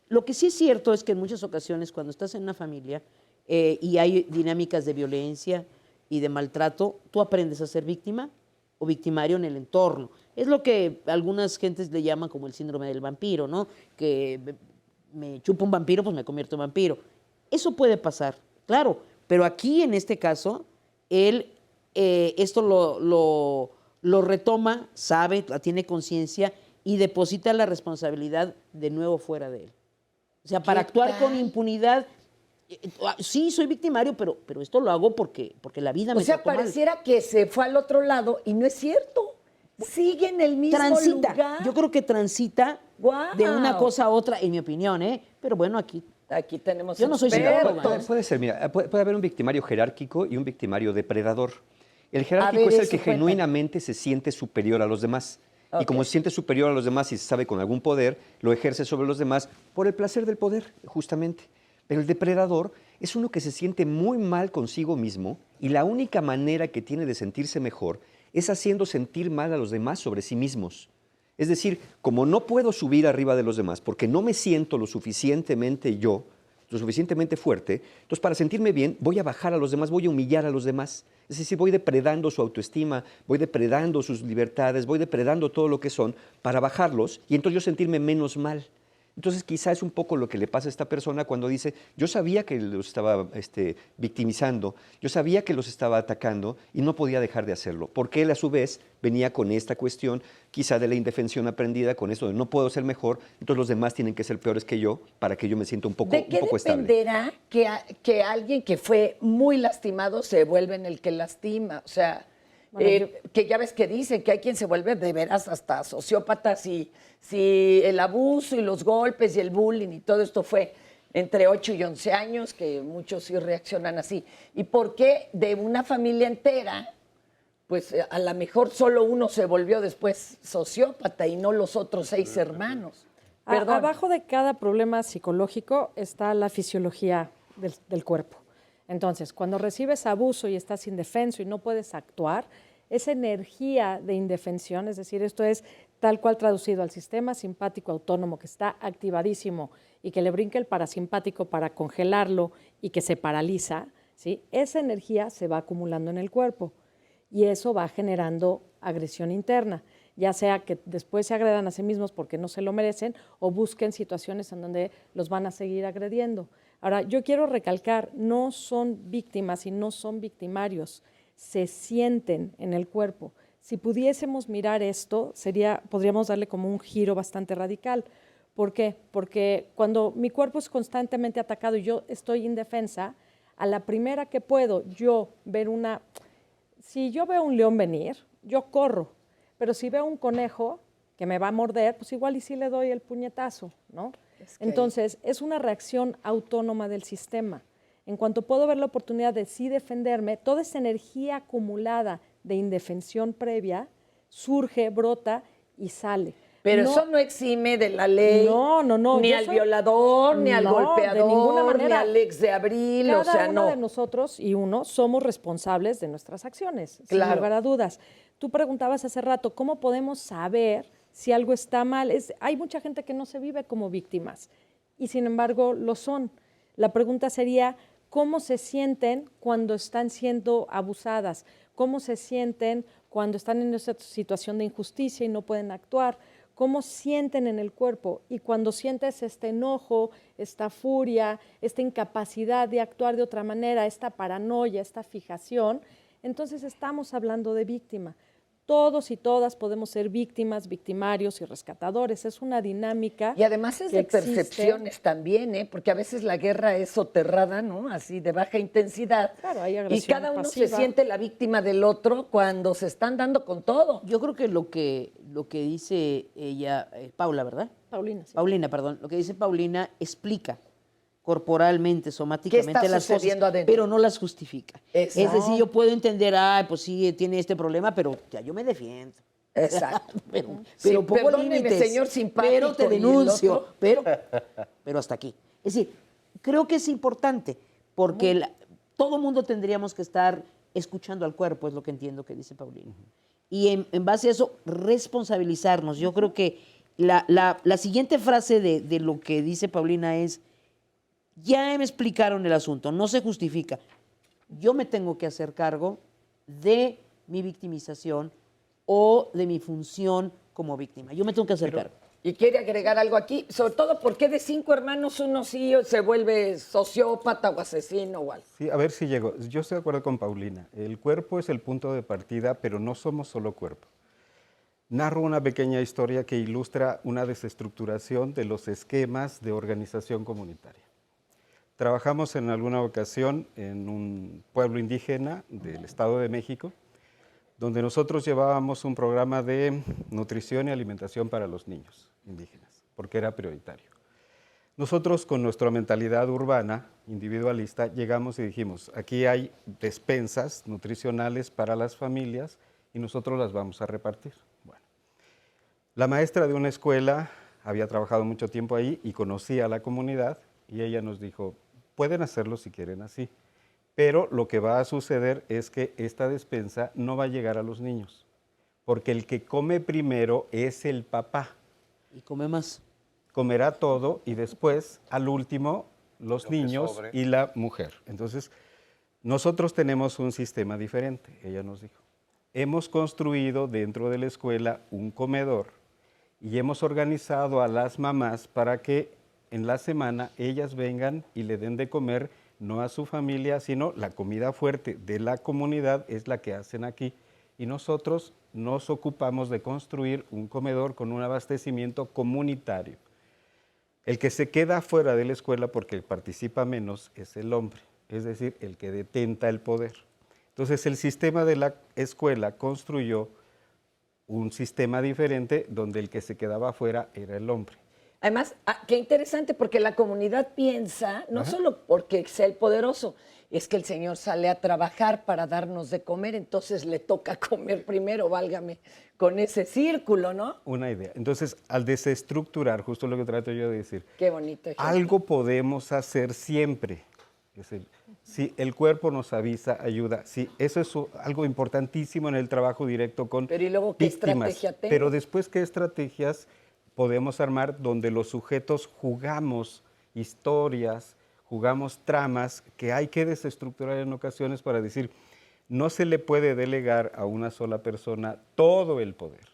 Lo que sí es cierto es que en muchas ocasiones cuando estás en una familia y hay dinámicas de violencia y de maltrato, tú aprendes a ser víctima o victimario en el entorno. Es lo que algunas gentes le llaman como el síndrome del vampiro, ¿no? Que me chupa un vampiro, pues me convierto en vampiro. Eso puede pasar, claro, pero aquí en este caso, él esto lo retoma, sabe, tiene conciencia y deposita la responsabilidad de nuevo fuera de él. O sea, para actuar con impunidad, sí, soy victimario, pero esto lo hago porque la vida me tocó mal. Pareciera que se fue al otro lado y no es cierto. Sigue en el mismo lugar. Yo creo que transita de una cosa a otra, en mi opinión, ¿eh? Pero bueno, aquí tenemos. Yo no soy psicóloga. Puede ser, mira, puede haber un victimario jerárquico y un victimario depredador. El jerárquico es el que genuinamente se siente superior a los demás. Okay. Y como se siente superior a los demás y se sabe con algún poder, lo ejerce sobre los demás por el placer del poder, justamente. Pero el depredador es uno que se siente muy mal consigo mismo y la única manera que tiene de sentirse mejor es haciendo sentir mal a los demás sobre sí mismos. Es decir, como no puedo subir arriba de los demás porque no me siento lo suficientemente yo, lo suficientemente fuerte, entonces para sentirme bien voy a bajar a los demás, voy a humillar a los demás. Es decir, voy depredando su autoestima, voy depredando sus libertades, voy depredando todo lo que son para bajarlos y entonces yo sentirme menos mal. Entonces quizá es un poco lo que le pasa a esta persona cuando dice, yo sabía que los estaba victimizando, yo sabía que los estaba atacando y no podía dejar de hacerlo, porque él a su vez venía con esta cuestión quizá de la indefensión aprendida, con eso de no puedo ser mejor, entonces los demás tienen que ser peores que yo para que yo me sienta un poco estable. ¿De qué dependerá que alguien que fue muy lastimado se vuelve en el que lastima? O sea, que ya ves que dicen que hay quien se vuelve de veras hasta sociópata si el abuso y los golpes y el bullying y todo esto fue entre 8 y 11 años, que muchos sí reaccionan así. ¿Y por qué de una familia entera, pues a lo mejor solo uno se volvió después sociópata y no los otros 6 hermanos? Abajo de cada problema psicológico está la fisiología del cuerpo. Entonces, cuando recibes abuso y estás indefenso y no puedes actuar, esa energía de indefensión, es decir, esto es tal cual traducido al sistema simpático autónomo que está activadísimo y que le brinca el parasimpático para congelarlo y que se paraliza, ¿sí? Esa energía se va acumulando en el cuerpo y eso va generando agresión interna, ya sea que después se agredan a sí mismos porque no se lo merecen o busquen situaciones en donde los van a seguir agrediendo. Ahora, yo quiero recalcar, no son víctimas y no son victimarios, se sienten en el cuerpo. Si pudiésemos mirar esto, podríamos darle como un giro bastante radical. ¿Por qué? Porque cuando mi cuerpo es constantemente atacado y yo estoy indefensa, a la primera que puedo yo ver si yo veo un león venir, yo corro, pero si veo un conejo que me va a morder, pues igual y sí le doy el puñetazo, ¿no? Entonces, es una reacción autónoma del sistema. En cuanto puedo ver la oportunidad de sí defenderme, toda esa energía acumulada de indefensión previa surge, brota y sale. Pero no, eso no exime de la ley. No. Ni al violador, ni al golpeador, de ninguna manera. ni al ex de abril, Cada o sea, uno no. de nosotros y uno somos responsables de nuestras acciones, Claro. sin lugar a dudas. Tú preguntabas hace rato, ¿cómo podemos saber si algo está mal? Hay mucha gente que no se vive como víctimas y sin embargo lo son. La pregunta sería, ¿cómo se sienten cuando están siendo abusadas? ¿Cómo se sienten cuando están en esa situación de injusticia y no pueden actuar? ¿Cómo sienten en el cuerpo? Y cuando sientes este enojo, esta furia, esta incapacidad de actuar de otra manera, esta paranoia, esta fijación, entonces estamos hablando de víctima. Todos y todas podemos ser víctimas, victimarios y rescatadores. Es una dinámica. Y además es que de existe. percepciones también, ¿eh? Porque a veces la guerra es soterrada, ¿no? Así de baja intensidad. Claro, hay y agresión cada uno pasiva. se siente la víctima del otro cuando se están dando con todo. Yo creo que lo que dice ella, Paula, ¿verdad? Paulina, sí. Paulina, perdón. Lo que dice Paulina explica corporalmente, somáticamente está las cosas, sucediendo adentro? pero no las justifica. Exacto. Es decir, yo puedo entender, pues sí, tiene este problema, pero ya yo me defiendo. Exacto. pero Sí, pongo perdóneme, límites, señor simpático, pero te y el denuncio, otro. pero hasta aquí. Es decir, creo que es importante, porque todo mundo tendríamos que estar escuchando al cuerpo, es lo que entiendo que dice Paulina. Y en base a eso, responsabilizarnos. Yo creo que la siguiente frase de lo que dice Paulina es, ya me explicaron el asunto, no se justifica. Yo me tengo que hacer cargo de mi victimización o de mi función como víctima. Yo me tengo que hacer cargo. Y quiere agregar algo aquí, sobre todo porque de 5 hermanos uno sí se vuelve sociópata o asesino o algo. Sí, a ver si llego. Yo estoy de acuerdo con Paulina. El cuerpo es el punto de partida, pero no somos solo cuerpo. Narro una pequeña historia que ilustra una desestructuración de los esquemas de organización comunitaria. Trabajamos en alguna ocasión en un pueblo indígena del Estado de México, donde nosotros llevábamos un programa de nutrición y alimentación para los niños indígenas, porque era prioritario. Nosotros, con nuestra mentalidad urbana, individualista, llegamos y dijimos, aquí hay despensas nutricionales para las familias y nosotros las vamos a repartir. Bueno, la maestra de una escuela había trabajado mucho tiempo ahí y conocía a la comunidad y ella nos dijo, pueden hacerlo si quieren así, pero lo que va a suceder es que esta despensa no va a llegar a los niños, porque el que come primero es el papá. Y come más. Comerá todo y después, al último, los niños sobre. y la mujer. Entonces, nosotros tenemos un sistema diferente, ella nos dijo. Hemos construido dentro de la escuela un comedor y hemos organizado a las mamás para que en la semana ellas vengan y le den de comer no a su familia, sino la comida fuerte de la comunidad es la que hacen aquí. Y nosotros nos ocupamos de construir un comedor con un abastecimiento comunitario. El que se queda fuera de la escuela porque participa menos es el hombre, es decir, el que detenta el poder. Entonces el sistema de la escuela construyó un sistema diferente donde el que se quedaba afuera era el hombre. Además, qué interesante, porque la comunidad piensa, no solo porque sea el poderoso, es que el Señor sale a trabajar para darnos de comer, entonces le toca comer primero, válgame, con ese círculo, ¿no? Una idea. Entonces, al desestructurar, justo lo que trato yo de decir, Qué bonito ejemplo. algo podemos hacer siempre. Es decir, si el cuerpo nos avisa, ayuda. Sí, eso es algo importantísimo en el trabajo directo con Pero ¿y luego qué víctimas. estrategia tengo? Pero después, ¿qué estrategias podemos armar donde los sujetos jugamos historias, jugamos tramas que hay que desestructurar en ocasiones para decir, no se le puede delegar a una sola persona todo el poder,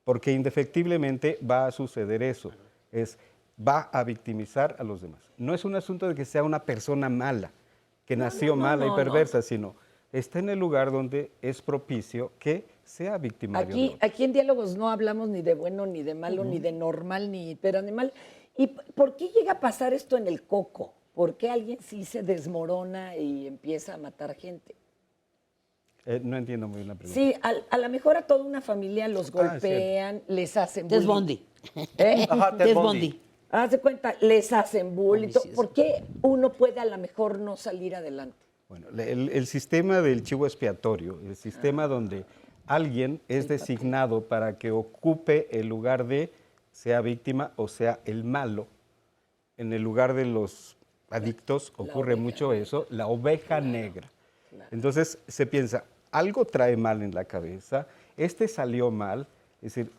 porque indefectiblemente va a suceder eso, va a victimizar a los demás. No es un asunto de que sea una persona mala, que nació mala y perversa, sino está en el lugar donde es propicio que sea victimario. Aquí en Diálogos no hablamos ni de bueno, ni de malo, ni de normal, ni pero animal. ¿Y por qué llega a pasar esto en el Coco? ¿Por qué alguien sí se desmorona y empieza a matar gente? No entiendo muy bien la pregunta. Sí, a lo mejor a toda una familia los golpean, les hacen bullying. Ted Bundy. Ajá, Ted Bundy. Haz de cuenta, les hacen bullying. ¿Por qué uno puede a lo mejor no salir adelante? Bueno, el sistema del chivo expiatorio, el sistema donde alguien es designado para que ocupe el lugar de sea víctima o sea el malo. En el lugar de los adictos ocurre mucho eso, la oveja negra. Entonces se piensa, algo trae mal en la cabeza, salió mal, es decir,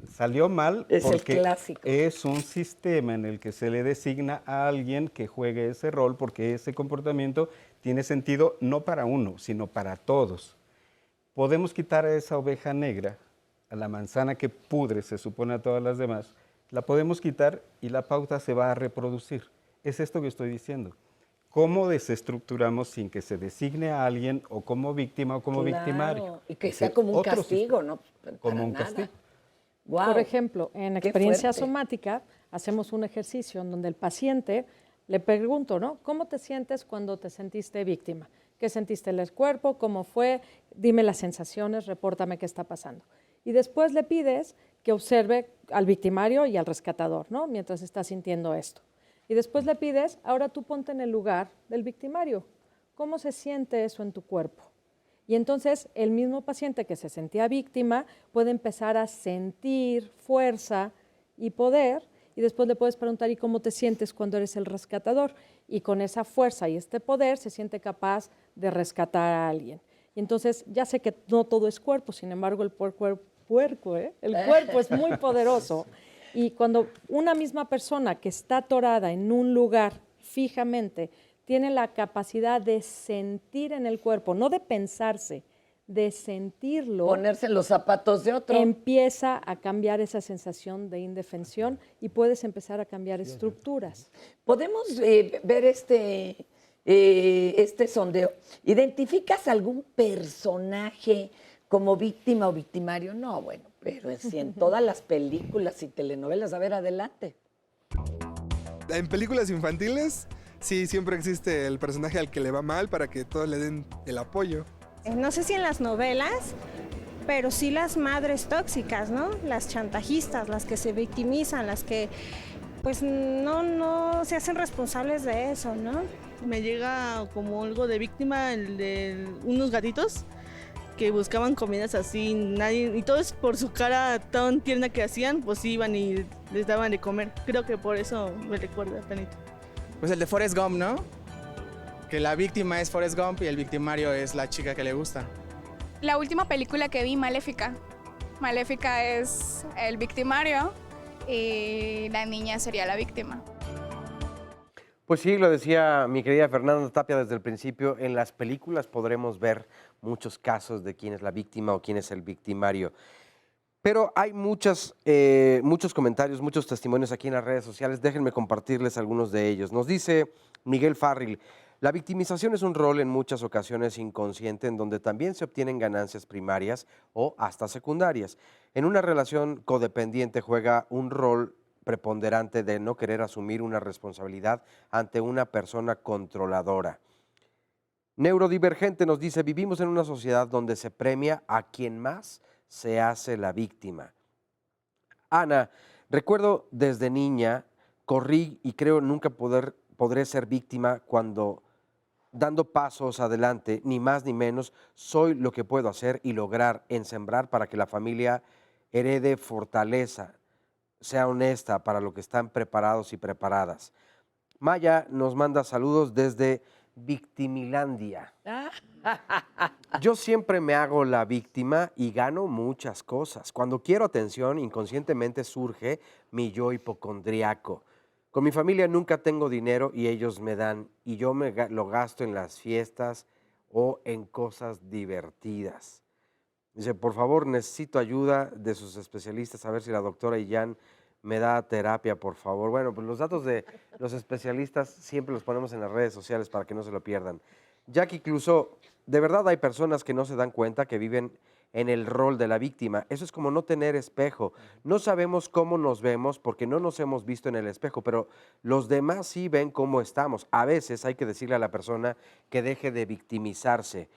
salió mal porque es un sistema en el que se le designa a alguien que juegue ese rol porque ese comportamiento tiene sentido no para uno, sino para todos. Podemos quitar a esa oveja negra, a la manzana que pudre, se supone a todas las demás, la podemos quitar y la pauta se va a reproducir. Es esto que estoy diciendo. ¿Cómo desestructuramos sin que se designe a alguien o como víctima o como victimario? Y que sea como un castigo, ¿no? Como un castigo. Wow. Por ejemplo, en experiencia somática hacemos un ejercicio en donde el paciente le pregunto, ¿no? ¿Cómo te sientes cuando te sentiste víctima? ¿Qué sentiste en el cuerpo? ¿Cómo fue? Dime las sensaciones, repórtame qué está pasando. Y después le pides que observe al victimario y al rescatador, ¿no? Mientras está sintiendo esto. Y después le pides, ahora tú ponte en el lugar del victimario. ¿Cómo se siente eso en tu cuerpo? Y entonces el mismo paciente que se sentía víctima puede empezar a sentir fuerza y poder, y después le puedes preguntar, ¿y cómo te sientes cuando eres el rescatador? Y con esa fuerza y este poder se siente capaz de rescatar a alguien. Y entonces ya sé que no todo es cuerpo, sin embargo el cuerpo es muy poderoso. Y cuando una misma persona que está atorada en un lugar fijamente tiene la capacidad de sentir en el cuerpo, no de pensarse, de sentirlo. Ponerse en los zapatos de otro. Empieza a cambiar esa sensación de indefensión y puedes empezar a cambiar estructuras. Podemos ver este sondeo. ¿Identificas algún personaje como víctima o victimario? No, bueno, pero si en todas las películas y telenovelas, a ver, adelante. En películas infantiles, sí, siempre existe el personaje al que le va mal para que todos le den el apoyo. No sé si en las novelas, pero sí las madres tóxicas, ¿no? Las chantajistas, las que se victimizan, las que pues no se hacen responsables de eso, ¿no? Me llega como algo de víctima el de unos gatitos que buscaban comidas así, y todos por su cara tan tierna que hacían, pues iban y les daban de comer. Creo que por eso me recuerda tanito. Pues el de Forrest Gump, ¿no? Que la víctima es Forrest Gump y el victimario es la chica que le gusta. La última película que vi, Maléfica. Maléfica es el victimario y la niña sería la víctima. Pues sí, lo decía mi querida Fernanda Tapia desde el principio, en las películas podremos ver muchos casos de quién es la víctima o quién es el victimario. Pero hay muchos comentarios, muchos testimonios aquí en las redes sociales. Déjenme compartirles algunos de ellos. Nos dice Miguel Farril, la victimización es un rol en muchas ocasiones inconsciente en donde también se obtienen ganancias primarias o hasta secundarias. En una relación codependiente juega un rol preponderante de no querer asumir una responsabilidad ante una persona controladora. Neurodivergente nos dice, vivimos en una sociedad donde se premia a quien más se hace la víctima. Ana, recuerdo desde niña, corrí y creo nunca podré ser víctima cuando, dando pasos adelante, ni más ni menos, soy lo que puedo hacer y lograr en sembrar para que la familia herede fortaleza, sea honesta para lo que están preparados y preparadas. Maya nos manda saludos desde Victimilandia. Yo siempre me hago la víctima y gano muchas cosas. Cuando quiero atención, inconscientemente surge mi yo hipocondriaco. Con mi familia nunca tengo dinero y ellos me dan, y yo lo gasto en las fiestas o en cosas divertidas. Dice, por favor, necesito ayuda de sus especialistas, a ver si la doctora Illán me da terapia, por favor. Bueno, pues los datos de los especialistas siempre los ponemos en las redes sociales para que no se lo pierdan. Jackie Clouseau, de verdad hay personas que no se dan cuenta que viven en el rol de la víctima. Eso es como no tener espejo. No sabemos cómo nos vemos porque no nos hemos visto en el espejo, pero los demás sí ven cómo estamos. A veces hay que decirle a la persona que deje de victimizarse.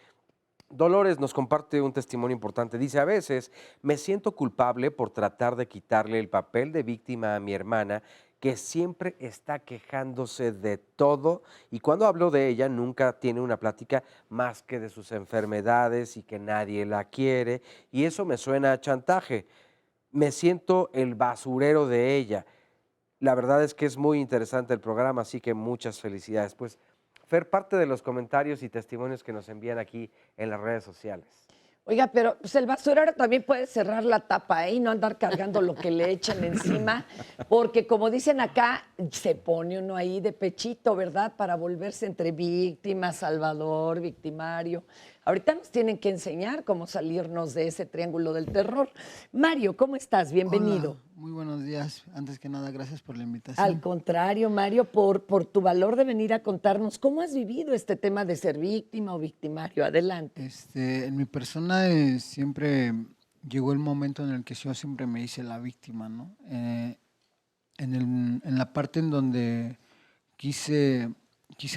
Dolores nos comparte un testimonio importante. Dice, a veces me siento culpable por tratar de quitarle el papel de víctima a mi hermana, que siempre está quejándose de todo y cuando hablo de ella nunca tiene una plática más que de sus enfermedades y que nadie la quiere y eso me suena a chantaje. me siento el basurero de ella. La verdad es que es muy interesante el programa, así que muchas felicidades. Pues, Fer, parte de los comentarios y testimonios que nos envían aquí en las redes sociales. Oiga, pero pues el basurero también puede cerrar la tapa y no andar cargando lo que le echan encima, porque como dicen acá, se pone uno ahí de pechito, ¿verdad? Para volverse entre víctima, salvador, victimario. Ahorita nos tienen que enseñar cómo salirnos de ese triángulo del terror. Mario, ¿cómo estás? Bienvenido. Hola, muy buenos días. Antes que nada, gracias por la invitación. Al contrario, Mario, por tu valor de venir a contarnos cómo has vivido este tema de ser víctima o victimario. Adelante. En mi persona siempre llegó el momento en el que yo siempre me hice la víctima, ¿no? En la parte en donde quise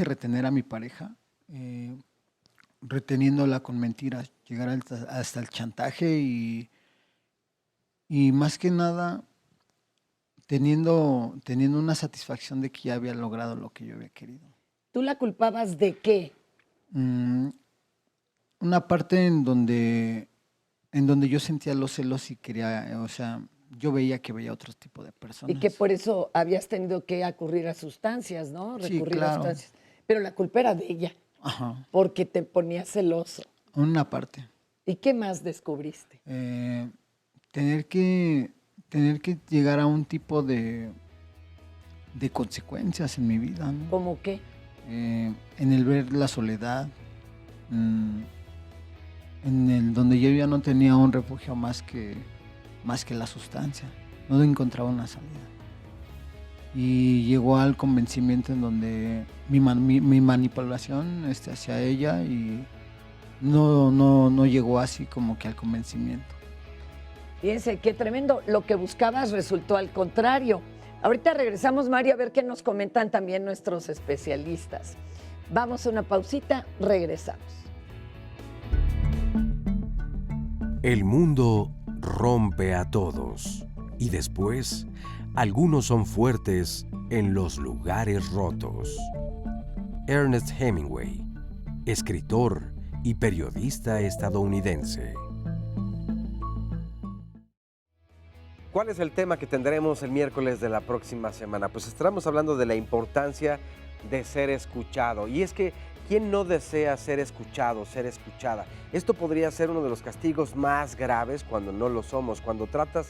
retener a mi pareja, reteniéndola con mentiras, llegar hasta el chantaje y más que nada teniendo una satisfacción de que ya había logrado lo que yo había querido. ¿Tú la culpabas de qué? Una parte en donde yo sentía los celos y quería, o sea, yo veía que veía otro tipo de personas. Y que por eso habías tenido que acudir a sustancias, ¿no? Sí, Recurrir claro. a sustancias. Pero la culpa era de ella. Ajá. Porque te ponías celoso. Una parte. ¿Y qué más descubriste? Tener que llegar a un tipo de consecuencias en mi vida, ¿no? ¿Cómo qué? En el ver la soledad, en el donde yo ya no tenía un refugio más que la sustancia, no encontraba una salida. Y llegó al convencimiento en donde mi manipulación hacia ella y no llegó así como que al convencimiento. Fíjense, qué tremendo. Lo que buscabas resultó al contrario. Ahorita regresamos, Mario, a ver qué nos comentan también nuestros especialistas. Vamos a una pausita, regresamos. El mundo rompe a todos y después algunos son fuertes en los lugares rotos. Ernest Hemingway, escritor y periodista estadounidense. ¿Cuál es el tema que tendremos el miércoles de la próxima semana? Pues estaremos hablando de la importancia de ser escuchado. Y es que, ¿quién no desea ser escuchado, ser escuchada? Esto podría ser uno de los castigos más graves cuando no lo somos, cuando tratas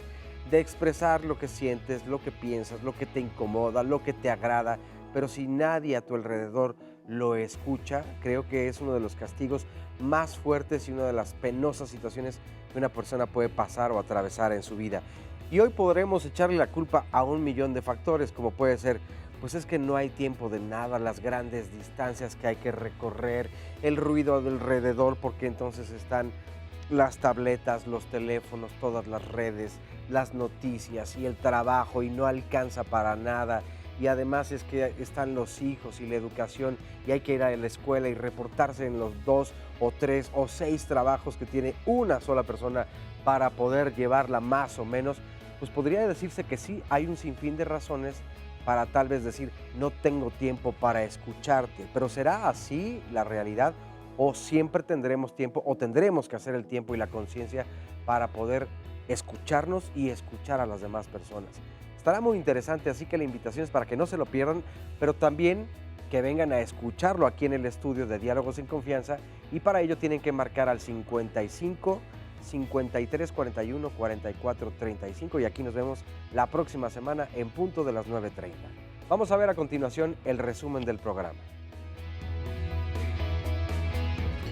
de expresar lo que sientes, lo que piensas, lo que te incomoda, lo que te agrada, pero si nadie a tu alrededor lo escucha, creo que es uno de los castigos más fuertes y una de las penosas situaciones que una persona puede pasar o atravesar en su vida. Y hoy podremos echarle la culpa a 1.000.000 de factores, como puede ser, pues es que no hay tiempo de nada, las grandes distancias que hay que recorrer, el ruido alrededor, porque entonces están las tabletas, los teléfonos, todas las redes, las noticias y el trabajo y no alcanza para nada. Y además es que están los hijos y la educación y hay que ir a la escuela y reportarse en los 2 o 3 o 6 trabajos que tiene una sola persona para poder llevarla más o menos. Pues podría decirse que sí, hay un sinfín de razones para tal vez decir, no tengo tiempo para escucharte. Pero ¿será así la realidad? ¿O siempre tendremos tiempo o tendremos que hacer el tiempo y la conciencia para poder escucharnos y escuchar a las demás personas? Estará muy interesante, así que la invitación es para que no se lo pierdan, pero también que vengan a escucharlo aquí en el estudio de Diálogos en Confianza, y para ello tienen que marcar al 55 53 41 44 35 y aquí nos vemos la próxima semana en punto de las 9:30. Vamos a ver a continuación el resumen del programa.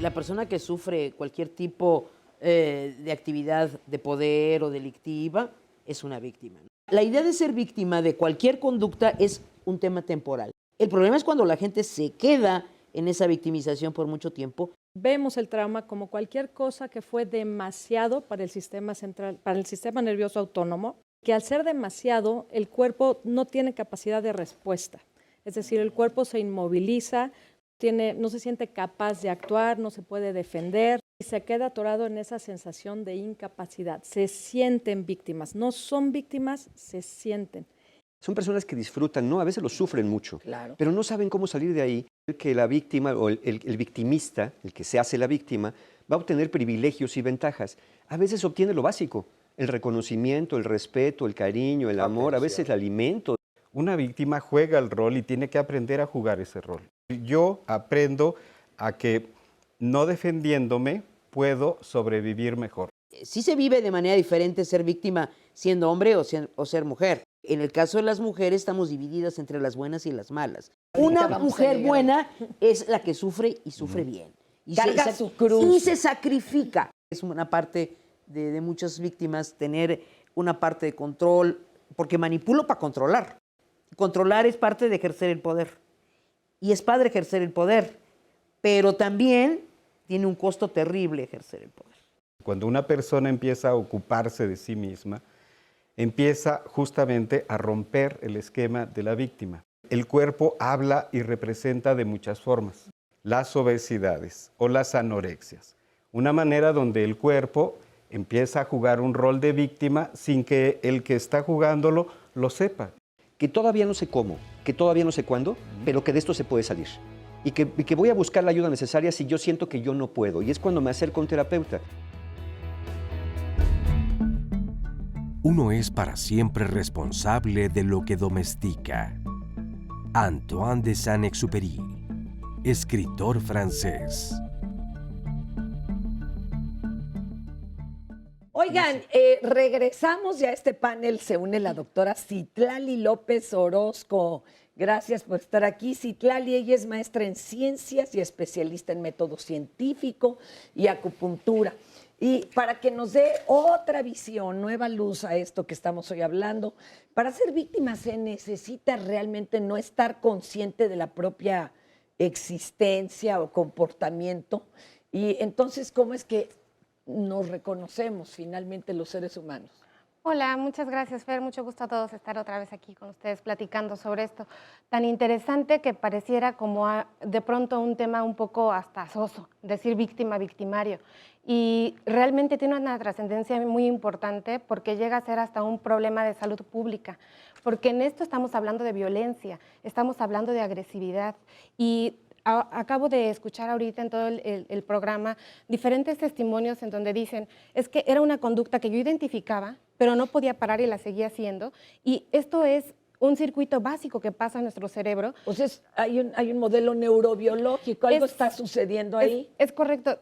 La persona que sufre cualquier tipo de actividad de poder o delictiva es una víctima. La idea de ser víctima de cualquier conducta es un tema temporal. El problema es cuando la gente se queda en esa victimización por mucho tiempo. Vemos el trauma como cualquier cosa que fue demasiado para el sistema central, para el sistema nervioso autónomo, que al ser demasiado, el cuerpo no tiene capacidad de respuesta. Es decir, el cuerpo se inmoviliza, no se siente capaz de actuar, no se puede defender y se queda atorado en esa sensación de incapacidad. Se sienten víctimas, no son víctimas, se sienten. Son personas que disfrutan, ¿no? A veces lo sufren mucho, claro, pero no saben cómo salir de ahí. Que la víctima o el victimista, el que se hace la víctima, va a obtener privilegios y ventajas. A veces obtiene lo básico, el reconocimiento, el respeto, el cariño, el amor, a veces el alimento. Una víctima juega el rol y tiene que aprender a jugar ese rol. Yo aprendo a que no defendiéndome puedo sobrevivir mejor. Sí se vive de manera diferente ser víctima siendo hombre o ser mujer. En el caso de las mujeres estamos divididas entre las buenas y las malas. Una mujer buena es la que sufre y sufre bien. Y carga su cruz. Y se sacrifica. Es una parte de muchas víctimas tener una parte de control, porque manipulo para controlar. Controlar es parte de ejercer el poder. Y es padre ejercer el poder, pero también tiene un costo terrible ejercer el poder. Cuando una persona empieza a ocuparse de sí misma, empieza justamente a romper el esquema de la víctima. El cuerpo habla y representa de muchas formas. Las obesidades o las anorexias. Una manera donde el cuerpo empieza a jugar un rol de víctima sin que el que está jugándolo lo sepa. Que todavía no sé cómo, que todavía no sé cuándo, pero que de esto se puede salir. Y que voy a buscar la ayuda necesaria si yo siento que yo no puedo. Y es cuando me acerco a un terapeuta. Uno es para siempre responsable de lo que domestica. Antoine de Saint-Exupéry, escritor francés. Oigan, regresamos ya a este panel. Se une la doctora Citlali López Orozco. Gracias por estar aquí, Citlali. Ella es maestra en ciencias y especialista en método científico y acupuntura. Y para que nos dé otra visión, nueva luz a esto que estamos hoy hablando, para ser víctima se necesita realmente no estar consciente de la propia existencia o comportamiento. Y entonces, ¿cómo es que nos reconocemos finalmente los seres humanos? Hola, muchas gracias, Fer. Mucho gusto a todos estar otra vez aquí con ustedes platicando sobre esto tan interesante que pareciera como de pronto un tema un poco hasta soso, decir víctima, victimario. Y realmente tiene una trascendencia muy importante porque llega a ser hasta un problema de salud pública, porque en esto estamos hablando de violencia, estamos hablando de agresividad y acabo de escuchar ahorita en todo el programa diferentes testimonios en donde dicen, es que era una conducta que yo identificaba, pero no podía parar y la seguía haciendo. Y esto es un circuito básico que pasa en nuestro cerebro. O sea, hay un modelo neurobiológico, algo está sucediendo ahí. Es correcto.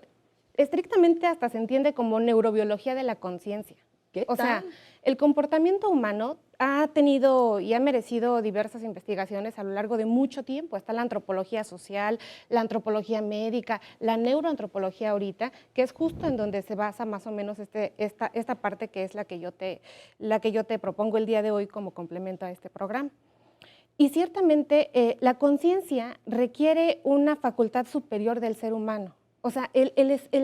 Estrictamente hasta se entiende como neurobiología de la conciencia. O sea, el comportamiento humano ha tenido y ha merecido diversas investigaciones a lo largo de mucho tiempo. Está la antropología social, la antropología médica, la neuroantropología ahorita, que es justo en donde se basa más o menos esta parte que es la que yo te propongo el día de hoy como complemento a este programa. Y ciertamente la conciencia requiere una facultad superior del ser humano. O sea, el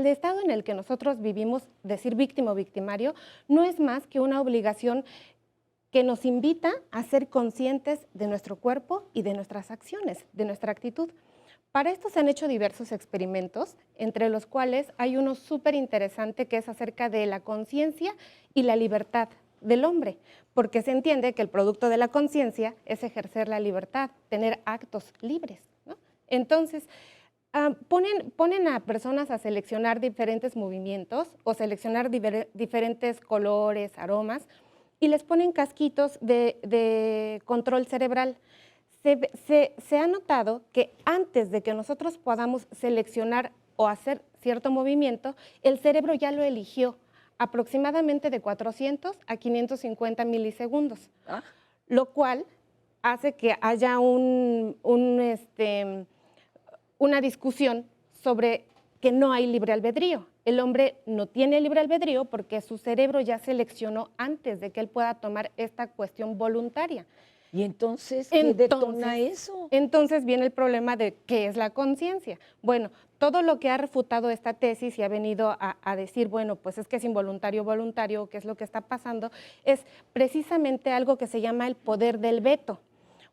estado en el que nosotros vivimos, decir víctima o victimario, no es más que una obligación que nos invita a ser conscientes de nuestro cuerpo y de nuestras acciones, de nuestra actitud. Para esto se han hecho diversos experimentos, entre los cuales hay uno súper interesante que es acerca de la conciencia y la libertad del hombre, porque se entiende que el producto de la conciencia es ejercer la libertad, tener actos libres, ¿no? Entonces, ponen a personas a seleccionar diferentes movimientos o seleccionar diferentes colores, aromas, y les ponen casquitos de control cerebral. Se ha notado que antes de que nosotros podamos seleccionar o hacer cierto movimiento, el cerebro ya lo eligió aproximadamente de 400 a 550 milisegundos, lo cual hace que haya una discusión sobre que no hay libre albedrío. El hombre no tiene libre albedrío porque su cerebro ya seleccionó antes de que él pueda tomar esta cuestión voluntaria. ¿Y entonces qué detona eso? Entonces viene el problema de qué es la conciencia. Bueno, todo lo que ha refutado esta tesis y ha venido a decir, bueno, pues es que es involuntario o voluntario, qué es lo que está pasando, es precisamente algo que se llama el poder del veto.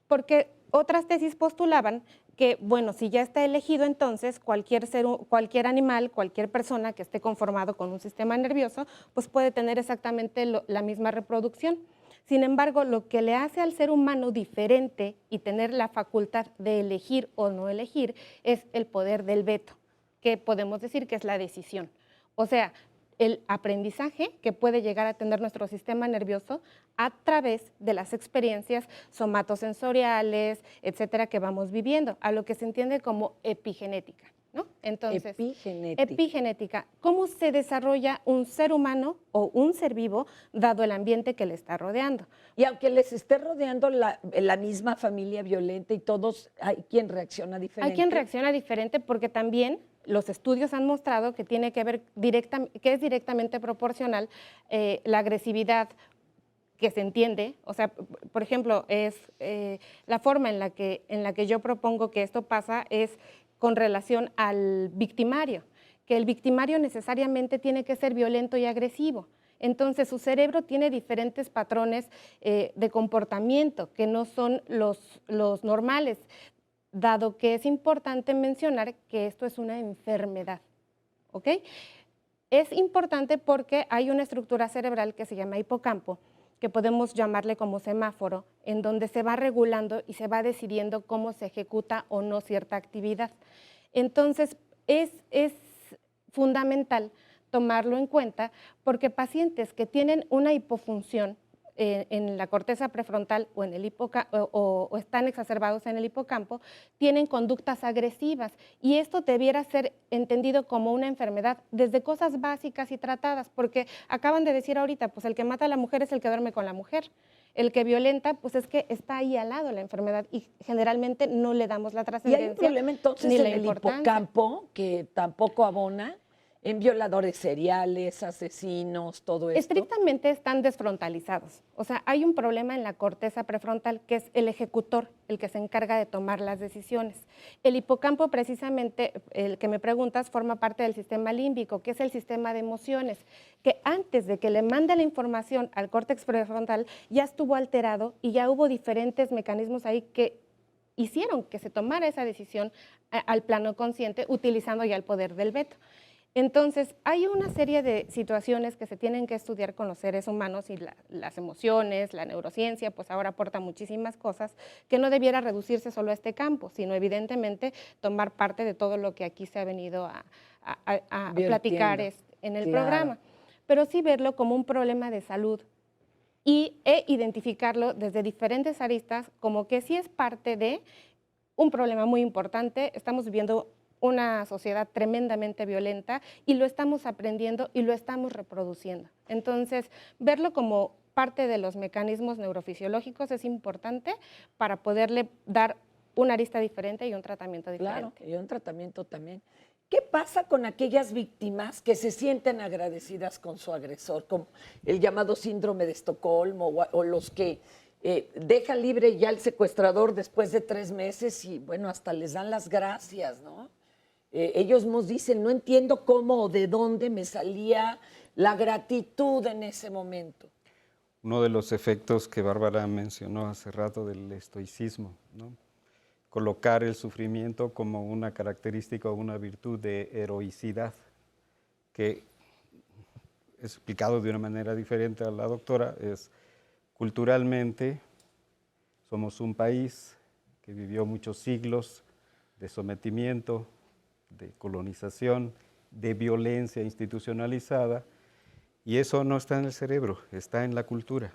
Porque otras tesis postulaban que, bueno, si ya está elegido, entonces cualquier animal, cualquier persona que esté conformado con un sistema nervioso, pues puede tener exactamente la misma reproducción. Sin embargo, lo que le hace al ser humano diferente y tener la facultad de elegir o no elegir es el poder del veto, que podemos decir que es la decisión. O sea, el aprendizaje que puede llegar a tener nuestro sistema nervioso a través de las experiencias somatosensoriales, etcétera, que vamos viviendo, a lo que se entiende como epigenética, ¿no? Entonces, epigenética, ¿cómo se desarrolla un ser humano o un ser vivo dado el ambiente que le está rodeando? Y aunque les esté rodeando la misma familia violenta y todos, hay quien reacciona diferente. Hay quien reacciona diferente porque también los estudios han mostrado que tiene que ver que es directamente proporcional la agresividad que se entiende, o sea, por ejemplo, es la forma en la que yo propongo que esto pasa es con relación al victimario, que el victimario necesariamente tiene que ser violento y agresivo. Entonces, su cerebro tiene diferentes patrones de comportamiento que no son los normales, dado que es importante mencionar que esto es una enfermedad, ¿ok? Es importante porque hay una estructura cerebral que se llama hipocampo, que podemos llamarle como semáforo, en donde se va regulando y se va decidiendo cómo se ejecuta o no cierta actividad. Entonces, es fundamental tomarlo en cuenta porque pacientes que tienen una hipofunción en la corteza prefrontal o, o están exacerbados en el hipocampo, tienen conductas agresivas y esto debiera ser entendido como una enfermedad desde cosas básicas y tratadas, porque acaban de decir ahorita, pues el que mata a la mujer es el que duerme con la mujer, el que violenta, pues es que está ahí al lado la enfermedad y generalmente no le damos la trascendencia. Y hay un problema entonces en el hipocampo que tampoco abona en violadores seriales, asesinos, todo esto. Estrictamente están desfrontalizados. O sea, hay un problema en la corteza prefrontal, que es el ejecutor, el que se encarga de tomar las decisiones. El hipocampo, precisamente, el que me preguntas, forma parte del sistema límbico, que es el sistema de emociones, que antes de que le mande la información al córtex prefrontal, ya estuvo alterado y ya hubo diferentes mecanismos ahí que hicieron que se tomara esa decisión al plano consciente, utilizando ya el poder del veto. Entonces, hay una serie de situaciones que se tienen que estudiar con los seres humanos y las emociones, la neurociencia, pues ahora aporta muchísimas cosas, que no debiera reducirse solo a este campo, sino evidentemente tomar parte de todo lo que aquí se ha venido a platicar en el programa. Pero sí verlo como un problema de salud e identificarlo desde diferentes aristas como que sí es parte de un problema muy importante. Estamos viviendo una sociedad tremendamente violenta y lo estamos aprendiendo y lo estamos reproduciendo. Entonces, verlo como parte de los mecanismos neurofisiológicos es importante para poderle dar una arista diferente y un tratamiento diferente. Claro, y un tratamiento también. ¿Qué pasa con aquellas víctimas que se sienten agradecidas con su agresor, como el llamado síndrome de Estocolmo o los que deja libre ya el secuestrador después de 3 meses y, bueno, hasta les dan las gracias, ¿no? Ellos nos dicen, no entiendo cómo o de dónde me salía la gratitud en ese momento. Uno de los efectos que Bárbara mencionó hace rato del estoicismo, ¿no? Colocar el sufrimiento como una característica o una virtud de heroicidad, que es explicado de una manera diferente a la doctora, es culturalmente somos un país que vivió muchos siglos de sometimiento, de colonización, de violencia institucionalizada, y eso no está en el cerebro, está en la cultura.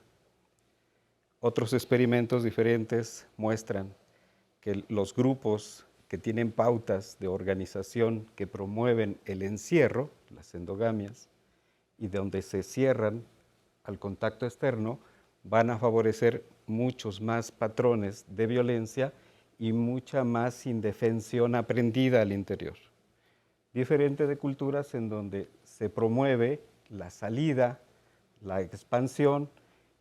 Otros experimentos diferentes muestran que los grupos que tienen pautas de organización que promueven el encierro, las endogamias, y donde se cierran al contacto externo, van a favorecer muchos más patrones de violencia y mucha más indefensión aprendida al interior. Diferente de culturas en donde se promueve la salida, la expansión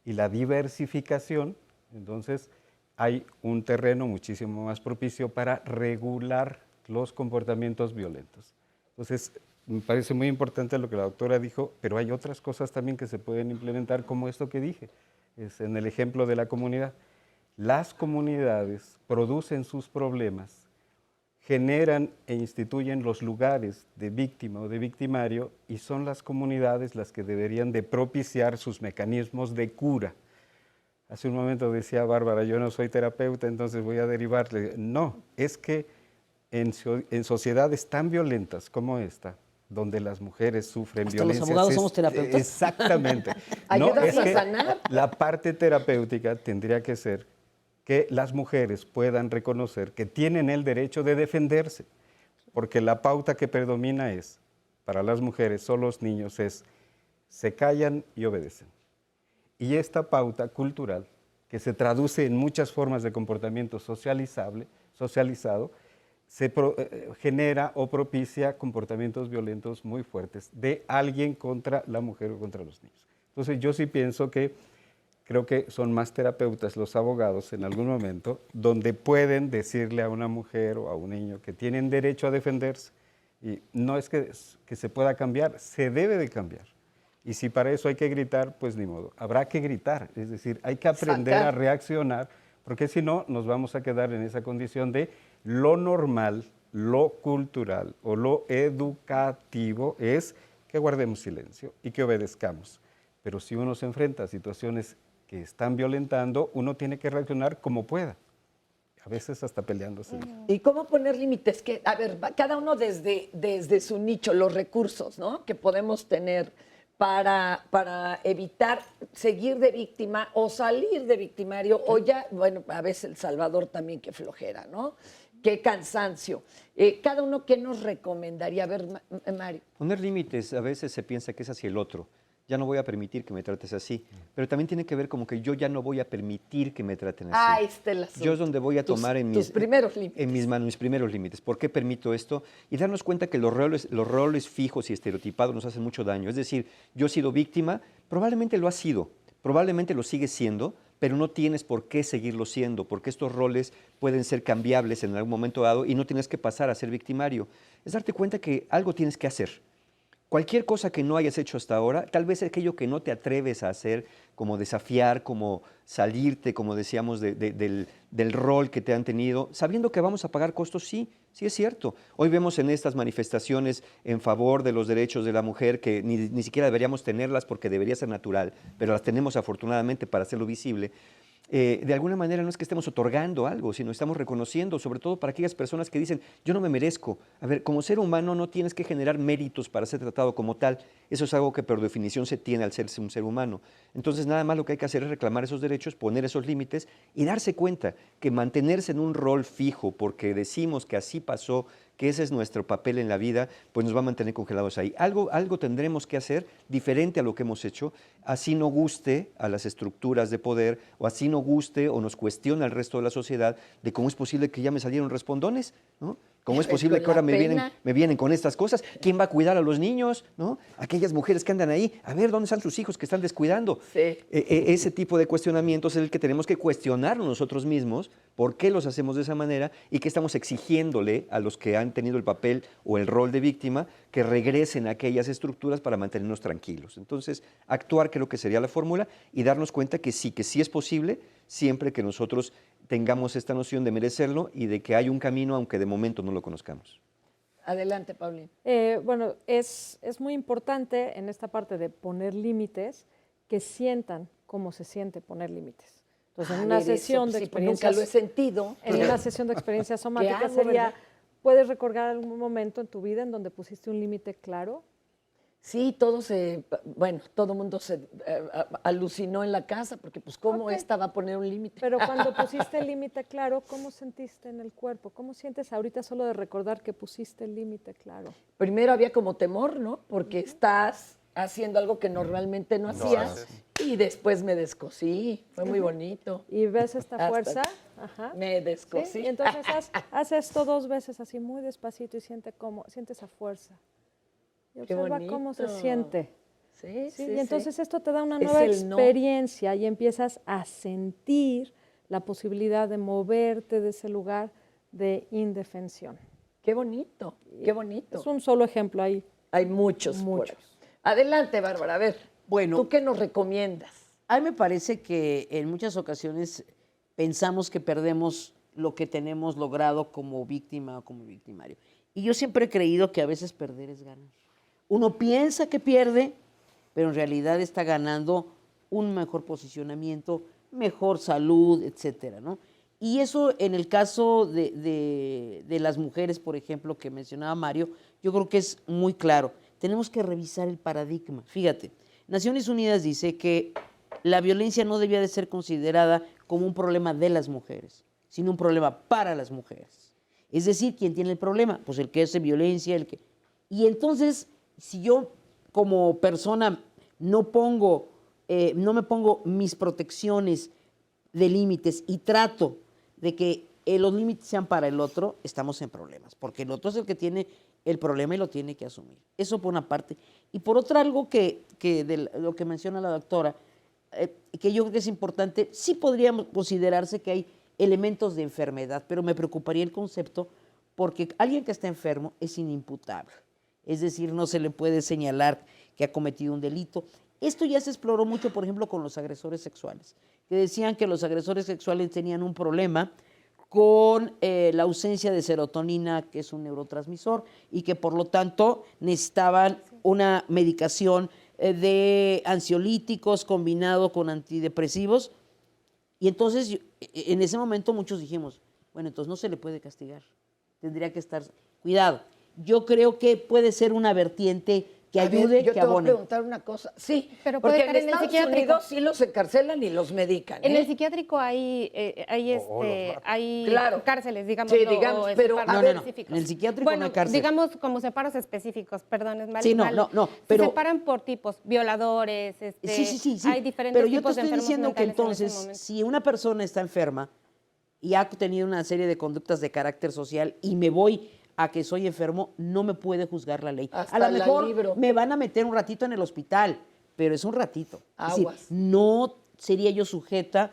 y la diversificación, entonces hay un terreno muchísimo más propicio para regular los comportamientos violentos. Entonces, me parece muy importante lo que la doctora dijo, pero hay otras cosas también que se pueden implementar, como esto que dije, es en el ejemplo de la comunidad. Las comunidades producen sus problemas, generan e instituyen los lugares de víctima o de victimario y son las comunidades las que deberían de propiciar sus mecanismos de cura. Hace un momento decía Bárbara, yo no soy terapeuta, entonces voy a derivarle. No, es que en sociedades tan violentas como esta, donde las mujeres sufren Hasta violencia. los abogados somos terapeutas. Exactamente. Ayúdanos a sanar. La parte terapéutica tendría que ser que las mujeres puedan reconocer que tienen el derecho de defenderse, porque la pauta que predomina es, para las mujeres o los niños, es se callan y obedecen. Y esta pauta cultural, que se traduce en muchas formas de comportamiento socializado, genera o propicia comportamientos violentos muy fuertes de alguien contra la mujer o contra los niños. Entonces yo sí pienso que creo que son más terapeutas los abogados en algún momento donde pueden decirle a una mujer o a un niño que tienen derecho a defenderse. Y no es que se pueda cambiar, se debe de cambiar. Y si para eso hay que gritar, pues ni modo, habrá que gritar. Es decir, hay que aprender a reaccionar, porque si no nos vamos a quedar en esa condición de lo normal, lo cultural o lo educativo es que guardemos silencio y que obedezcamos. Pero si uno se enfrenta a situaciones que están violentando, uno tiene que reaccionar como pueda, a veces hasta peleándose. ¿Y cómo poner límites? Que, a ver, cada uno desde su nicho, los recursos, ¿no?, que podemos tener para evitar seguir de víctima o salir de victimario, o ya, bueno, a veces El Salvador también, qué flojera, ¿no? Qué cansancio. Cada uno, ¿qué nos recomendaría? A ver, Mario. Poner límites, a veces se piensa que es hacia el otro. Ya no voy a permitir que me trates así. Pero también tiene que ver como que yo ya no voy a permitir que me traten así. Ah, este es el asunto. Yo es donde voy a tomar tus primeros límites. En mis manos, mis primeros límites. ¿Por qué permito esto? Y darnos cuenta que los roles fijos y estereotipados nos hacen mucho daño. Es decir, yo he sido víctima, probablemente lo has sido, probablemente lo sigues siendo, pero no tienes por qué seguirlo siendo, porque estos roles pueden ser cambiables en algún momento dado y no tienes que pasar a ser victimario. Es darte cuenta que algo tienes que hacer. Cualquier cosa que no hayas hecho hasta ahora, tal vez aquello que no te atreves a hacer, como desafiar, como salirte, como decíamos, del rol que te han tenido, sabiendo que vamos a pagar costos, sí es cierto. Hoy vemos en estas manifestaciones en favor de los derechos de la mujer que ni siquiera deberíamos tenerlas porque debería ser natural, pero las tenemos afortunadamente para hacerlo visible. De alguna manera no es que estemos otorgando algo, sino estamos reconociendo, sobre todo para aquellas personas que dicen, yo no me merezco. A ver, como ser humano no tienes que generar méritos para ser tratado como tal. Eso es algo que por definición se tiene al ser un ser humano. Entonces nada más lo que hay que hacer es reclamar esos derechos, poner esos límites y darse cuenta que mantenerse en un rol fijo porque decimos que así pasó, que ese es nuestro papel en la vida, pues nos va a mantener congelados ahí. Algo tendremos que hacer diferente a lo que hemos hecho, así no guste a las estructuras de poder, o así no guste o nos cuestiona al resto de la sociedad de cómo es posible que ya me salieron respondones, ¿no? ¿Cómo es posible que ahora me vienen con estas cosas? ¿Quién va a cuidar a los niños? ¿No? Aquellas mujeres que andan ahí, a ver, ¿dónde están sus hijos que están descuidando? Sí. Ese tipo de cuestionamientos es el que tenemos que cuestionarnos nosotros mismos, por qué los hacemos de esa manera y qué estamos exigiéndole a los que han tenido el papel o el rol de víctima que regresen a aquellas estructuras para mantenernos tranquilos. Entonces, actuar creo que sería la fórmula y darnos cuenta que sí es posible, siempre que nosotros tengamos esta noción de merecerlo y de que hay un camino, aunque de momento no lo conozcamos. Adelante, Paulina. Bueno, es muy importante en esta parte de poner límites que sientan cómo se siente poner límites. Entonces, en una sesión de experiencias... Nunca lo he sentido. En una sesión de experiencias somáticas sería, ¿verdad? ¿Puedes recordar algún momento en tu vida en donde pusiste un límite claro? Sí, todo el mundo se alucinó en la casa, porque pues cómo esta va a poner un límite. Pero cuando pusiste el límite claro, ¿cómo sentiste en el cuerpo? ¿Cómo sientes ahorita solo de recordar que pusiste el límite claro? Primero había como temor, ¿no? Porque estás haciendo algo que normalmente no hacías. Y después me descosí, fue muy bonito. ¿Y ves esta fuerza? Ajá. Me descosí. ¿Sí? Y entonces haz esto 2 veces así muy despacito y siente esa fuerza. Y observa cómo se siente. Sí. Y entonces esto te da una nueva experiencia y empiezas a sentir la posibilidad de moverte de ese lugar de indefensión. Qué bonito, qué bonito. Es un solo ejemplo ahí. Hay muchos. Adelante, Bárbara, a ver, bueno, ¿tú qué nos recomiendas? A mí me parece que en muchas ocasiones pensamos que perdemos lo que tenemos logrado como víctima o como victimario. Y yo siempre he creído que a veces perder es ganar. Uno piensa que pierde, pero en realidad está ganando un mejor posicionamiento, mejor salud, etcétera, ¿no? Y eso en el caso de las mujeres, por ejemplo, que mencionaba Mario, yo creo que es muy claro. Tenemos que revisar el paradigma. Fíjate, Naciones Unidas dice que la violencia no debía de ser considerada como un problema de las mujeres, sino un problema para las mujeres. Es decir, ¿quién tiene el problema? Pues el que hace violencia, el que... Y entonces, si yo como persona no me pongo mis protecciones de límites y trato de que los límites sean para el otro, estamos en problemas, porque el otro es el que tiene el problema y lo tiene que asumir. Eso por una parte. Y por otra, algo que de lo que menciona la doctora, que yo creo que es importante, sí podríamos considerarse que hay elementos de enfermedad, pero me preocuparía el concepto porque alguien que está enfermo es inimputable. Es decir, no se le puede señalar que ha cometido un delito. Esto ya se exploró mucho, por ejemplo, con los agresores sexuales, que decían que los agresores sexuales tenían un problema con la ausencia de serotonina, que es un neurotransmisor, y que por lo tanto necesitaban una medicación de ansiolíticos combinado con antidepresivos. Y entonces, en ese momento muchos dijimos, bueno, entonces no se le puede castigar, tendría que estar... Cuidado, yo creo que puede ser una vertiente que ayude, yo que te voy a abone. preguntar una cosa. Sí, pero puede porque estar en en el Estados psiquiátrico. Unidos sí los encarcelan y los medican. En el psiquiátrico hay Claro. cárceles, digamos. Sí, digamos, pero en el psiquiátrico bueno, no hay cárcel. digamos como separos específicos, perdón, es mal. Sí, no, mal. no, Se pero... separan por tipos, violadores, Sí. hay diferentes pero yo te tipos de estoy enfermos diciendo que mentales en ese entonces, momento. si una persona está enferma y ha tenido una serie de conductas de carácter social y me voy a que soy enfermo, no me puede juzgar la ley. Hasta A lo la mejor libro. me van a meter un ratito en el hospital, pero es un ratito. Es decir, Aguas. no sería yo sujeta,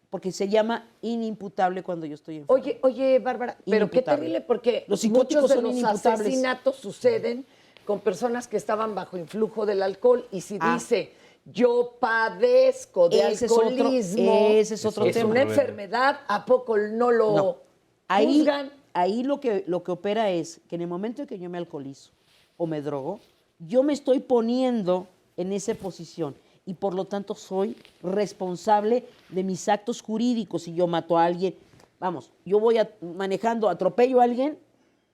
porque se llama inimputable cuando yo estoy enfermo. Oye, Bárbara, pero qué Inimputable. terrible, porque Los psicóticos muchos de son los inimputables. asesinatos suceden con personas que estaban bajo influjo del alcohol. Y si Ah. dice, yo padezco de Ese es otro- alcoholismo, ese es otro tema. una enfermedad, ¿a poco no lo No. Ahí, juzgan? ahí lo que opera es que en el momento en que yo me alcoholizo o me drogo, yo me estoy poniendo en esa posición y por lo tanto soy responsable de mis actos jurídicos. Si yo mato a alguien, vamos, yo voy manejando, atropello a alguien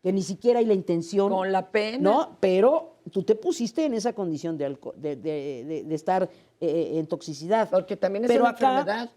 que ni siquiera hay la intención. Con la pena. No, pero tú te pusiste en esa condición de estar en toxicidad. Porque también es Pero una acá, enfermedad.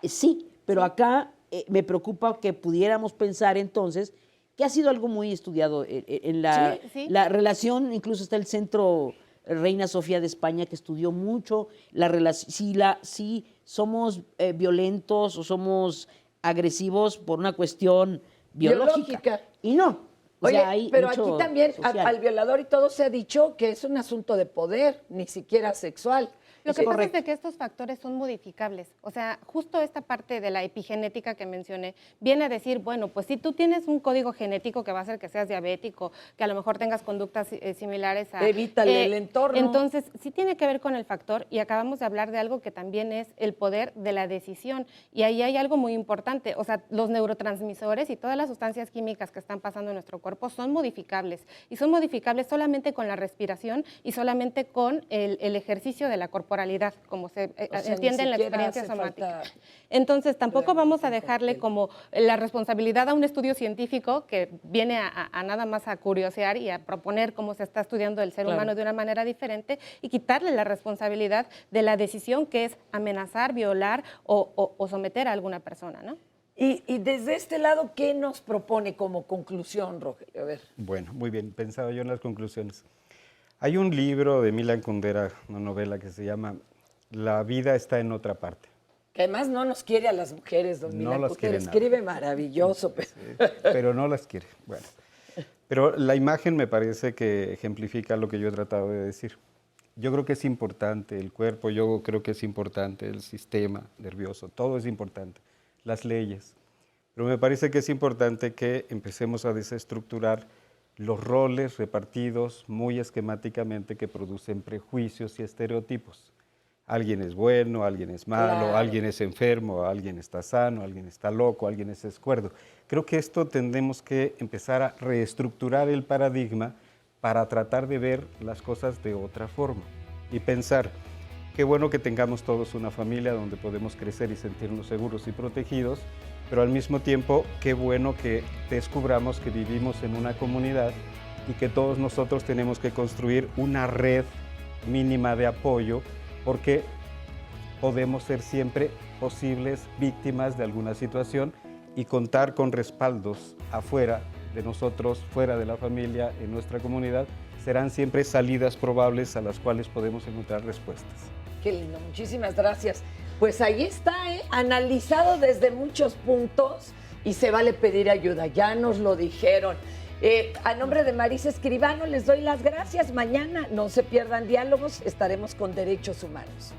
Sí, pero acá me preocupa que pudiéramos pensar entonces que ha sido algo muy estudiado en la relación, incluso está el Centro Reina Sofía de España que estudió mucho la relación, si somos violentos o somos agresivos por una cuestión biológica. Y no. O Oye, sea, hay pero mucho aquí también social. al violador y todo se ha dicho que es un asunto de poder, ni siquiera sexual. Lo que pasa es de que estos factores son modificables. O sea, justo esta parte de la epigenética que mencioné viene a decir, bueno, pues si tú tienes un código genético que va a hacer que seas diabético, que a lo mejor tengas conductas similares a... Evítale el entorno. Entonces, sí tiene que ver con el factor y acabamos de hablar de algo que también es el poder de la decisión. Y ahí hay algo muy importante. O sea, los neurotransmisores y todas las sustancias químicas que están pasando en nuestro cuerpo son modificables. Y son modificables solamente con la respiración y solamente con el ejercicio de la corporalidad, como se entiende en la experiencia somática. Entonces, tampoco vamos a dejarle como la responsabilidad a un estudio científico que viene a nada más a curiosear y a proponer cómo se está estudiando el ser humano de una manera diferente y quitarle la responsabilidad de la decisión que es amenazar, violar o someter a alguna persona, ¿no? Y desde este lado, ¿qué nos propone como conclusión, Rogelio? A ver. Bueno, muy bien, pensaba yo en las conclusiones. Hay un libro de Milan Kundera, una novela que se llama La vida está en otra parte. Que además no nos quiere a las mujeres, don No Milan las Kundera. quiere Escribe nada. maravilloso. Sí, pero no las quiere. Bueno, pero la imagen me parece que ejemplifica lo que yo he tratado de decir. Yo creo que es importante el cuerpo, yo creo que es importante el sistema nervioso, todo es importante, las leyes. Pero me parece que es importante que empecemos a desestructurar los roles repartidos muy esquemáticamente que producen prejuicios y estereotipos. Alguien es bueno, alguien es malo, Claro. alguien es enfermo, alguien está sano, alguien está loco, alguien es escuerdo. Creo que esto tendremos que empezar a reestructurar el paradigma para tratar de ver las cosas de otra forma y pensar, qué bueno que tengamos todos una familia donde podemos crecer y sentirnos seguros y protegidos, pero al mismo tiempo, qué bueno que descubramos que vivimos en una comunidad y que todos nosotros tenemos que construir una red mínima de apoyo, porque podemos ser siempre posibles víctimas de alguna situación y contar con respaldos afuera de nosotros, fuera de la familia, en nuestra comunidad, serán siempre salidas probables a las cuales podemos encontrar respuestas. Qué lindo, muchísimas gracias. Pues ahí está, analizado desde muchos puntos y se vale pedir ayuda, ya nos lo dijeron. A nombre de Marisa Escribano les doy las gracias. Mañana no se pierdan Diálogos, estaremos con Derechos Humanos.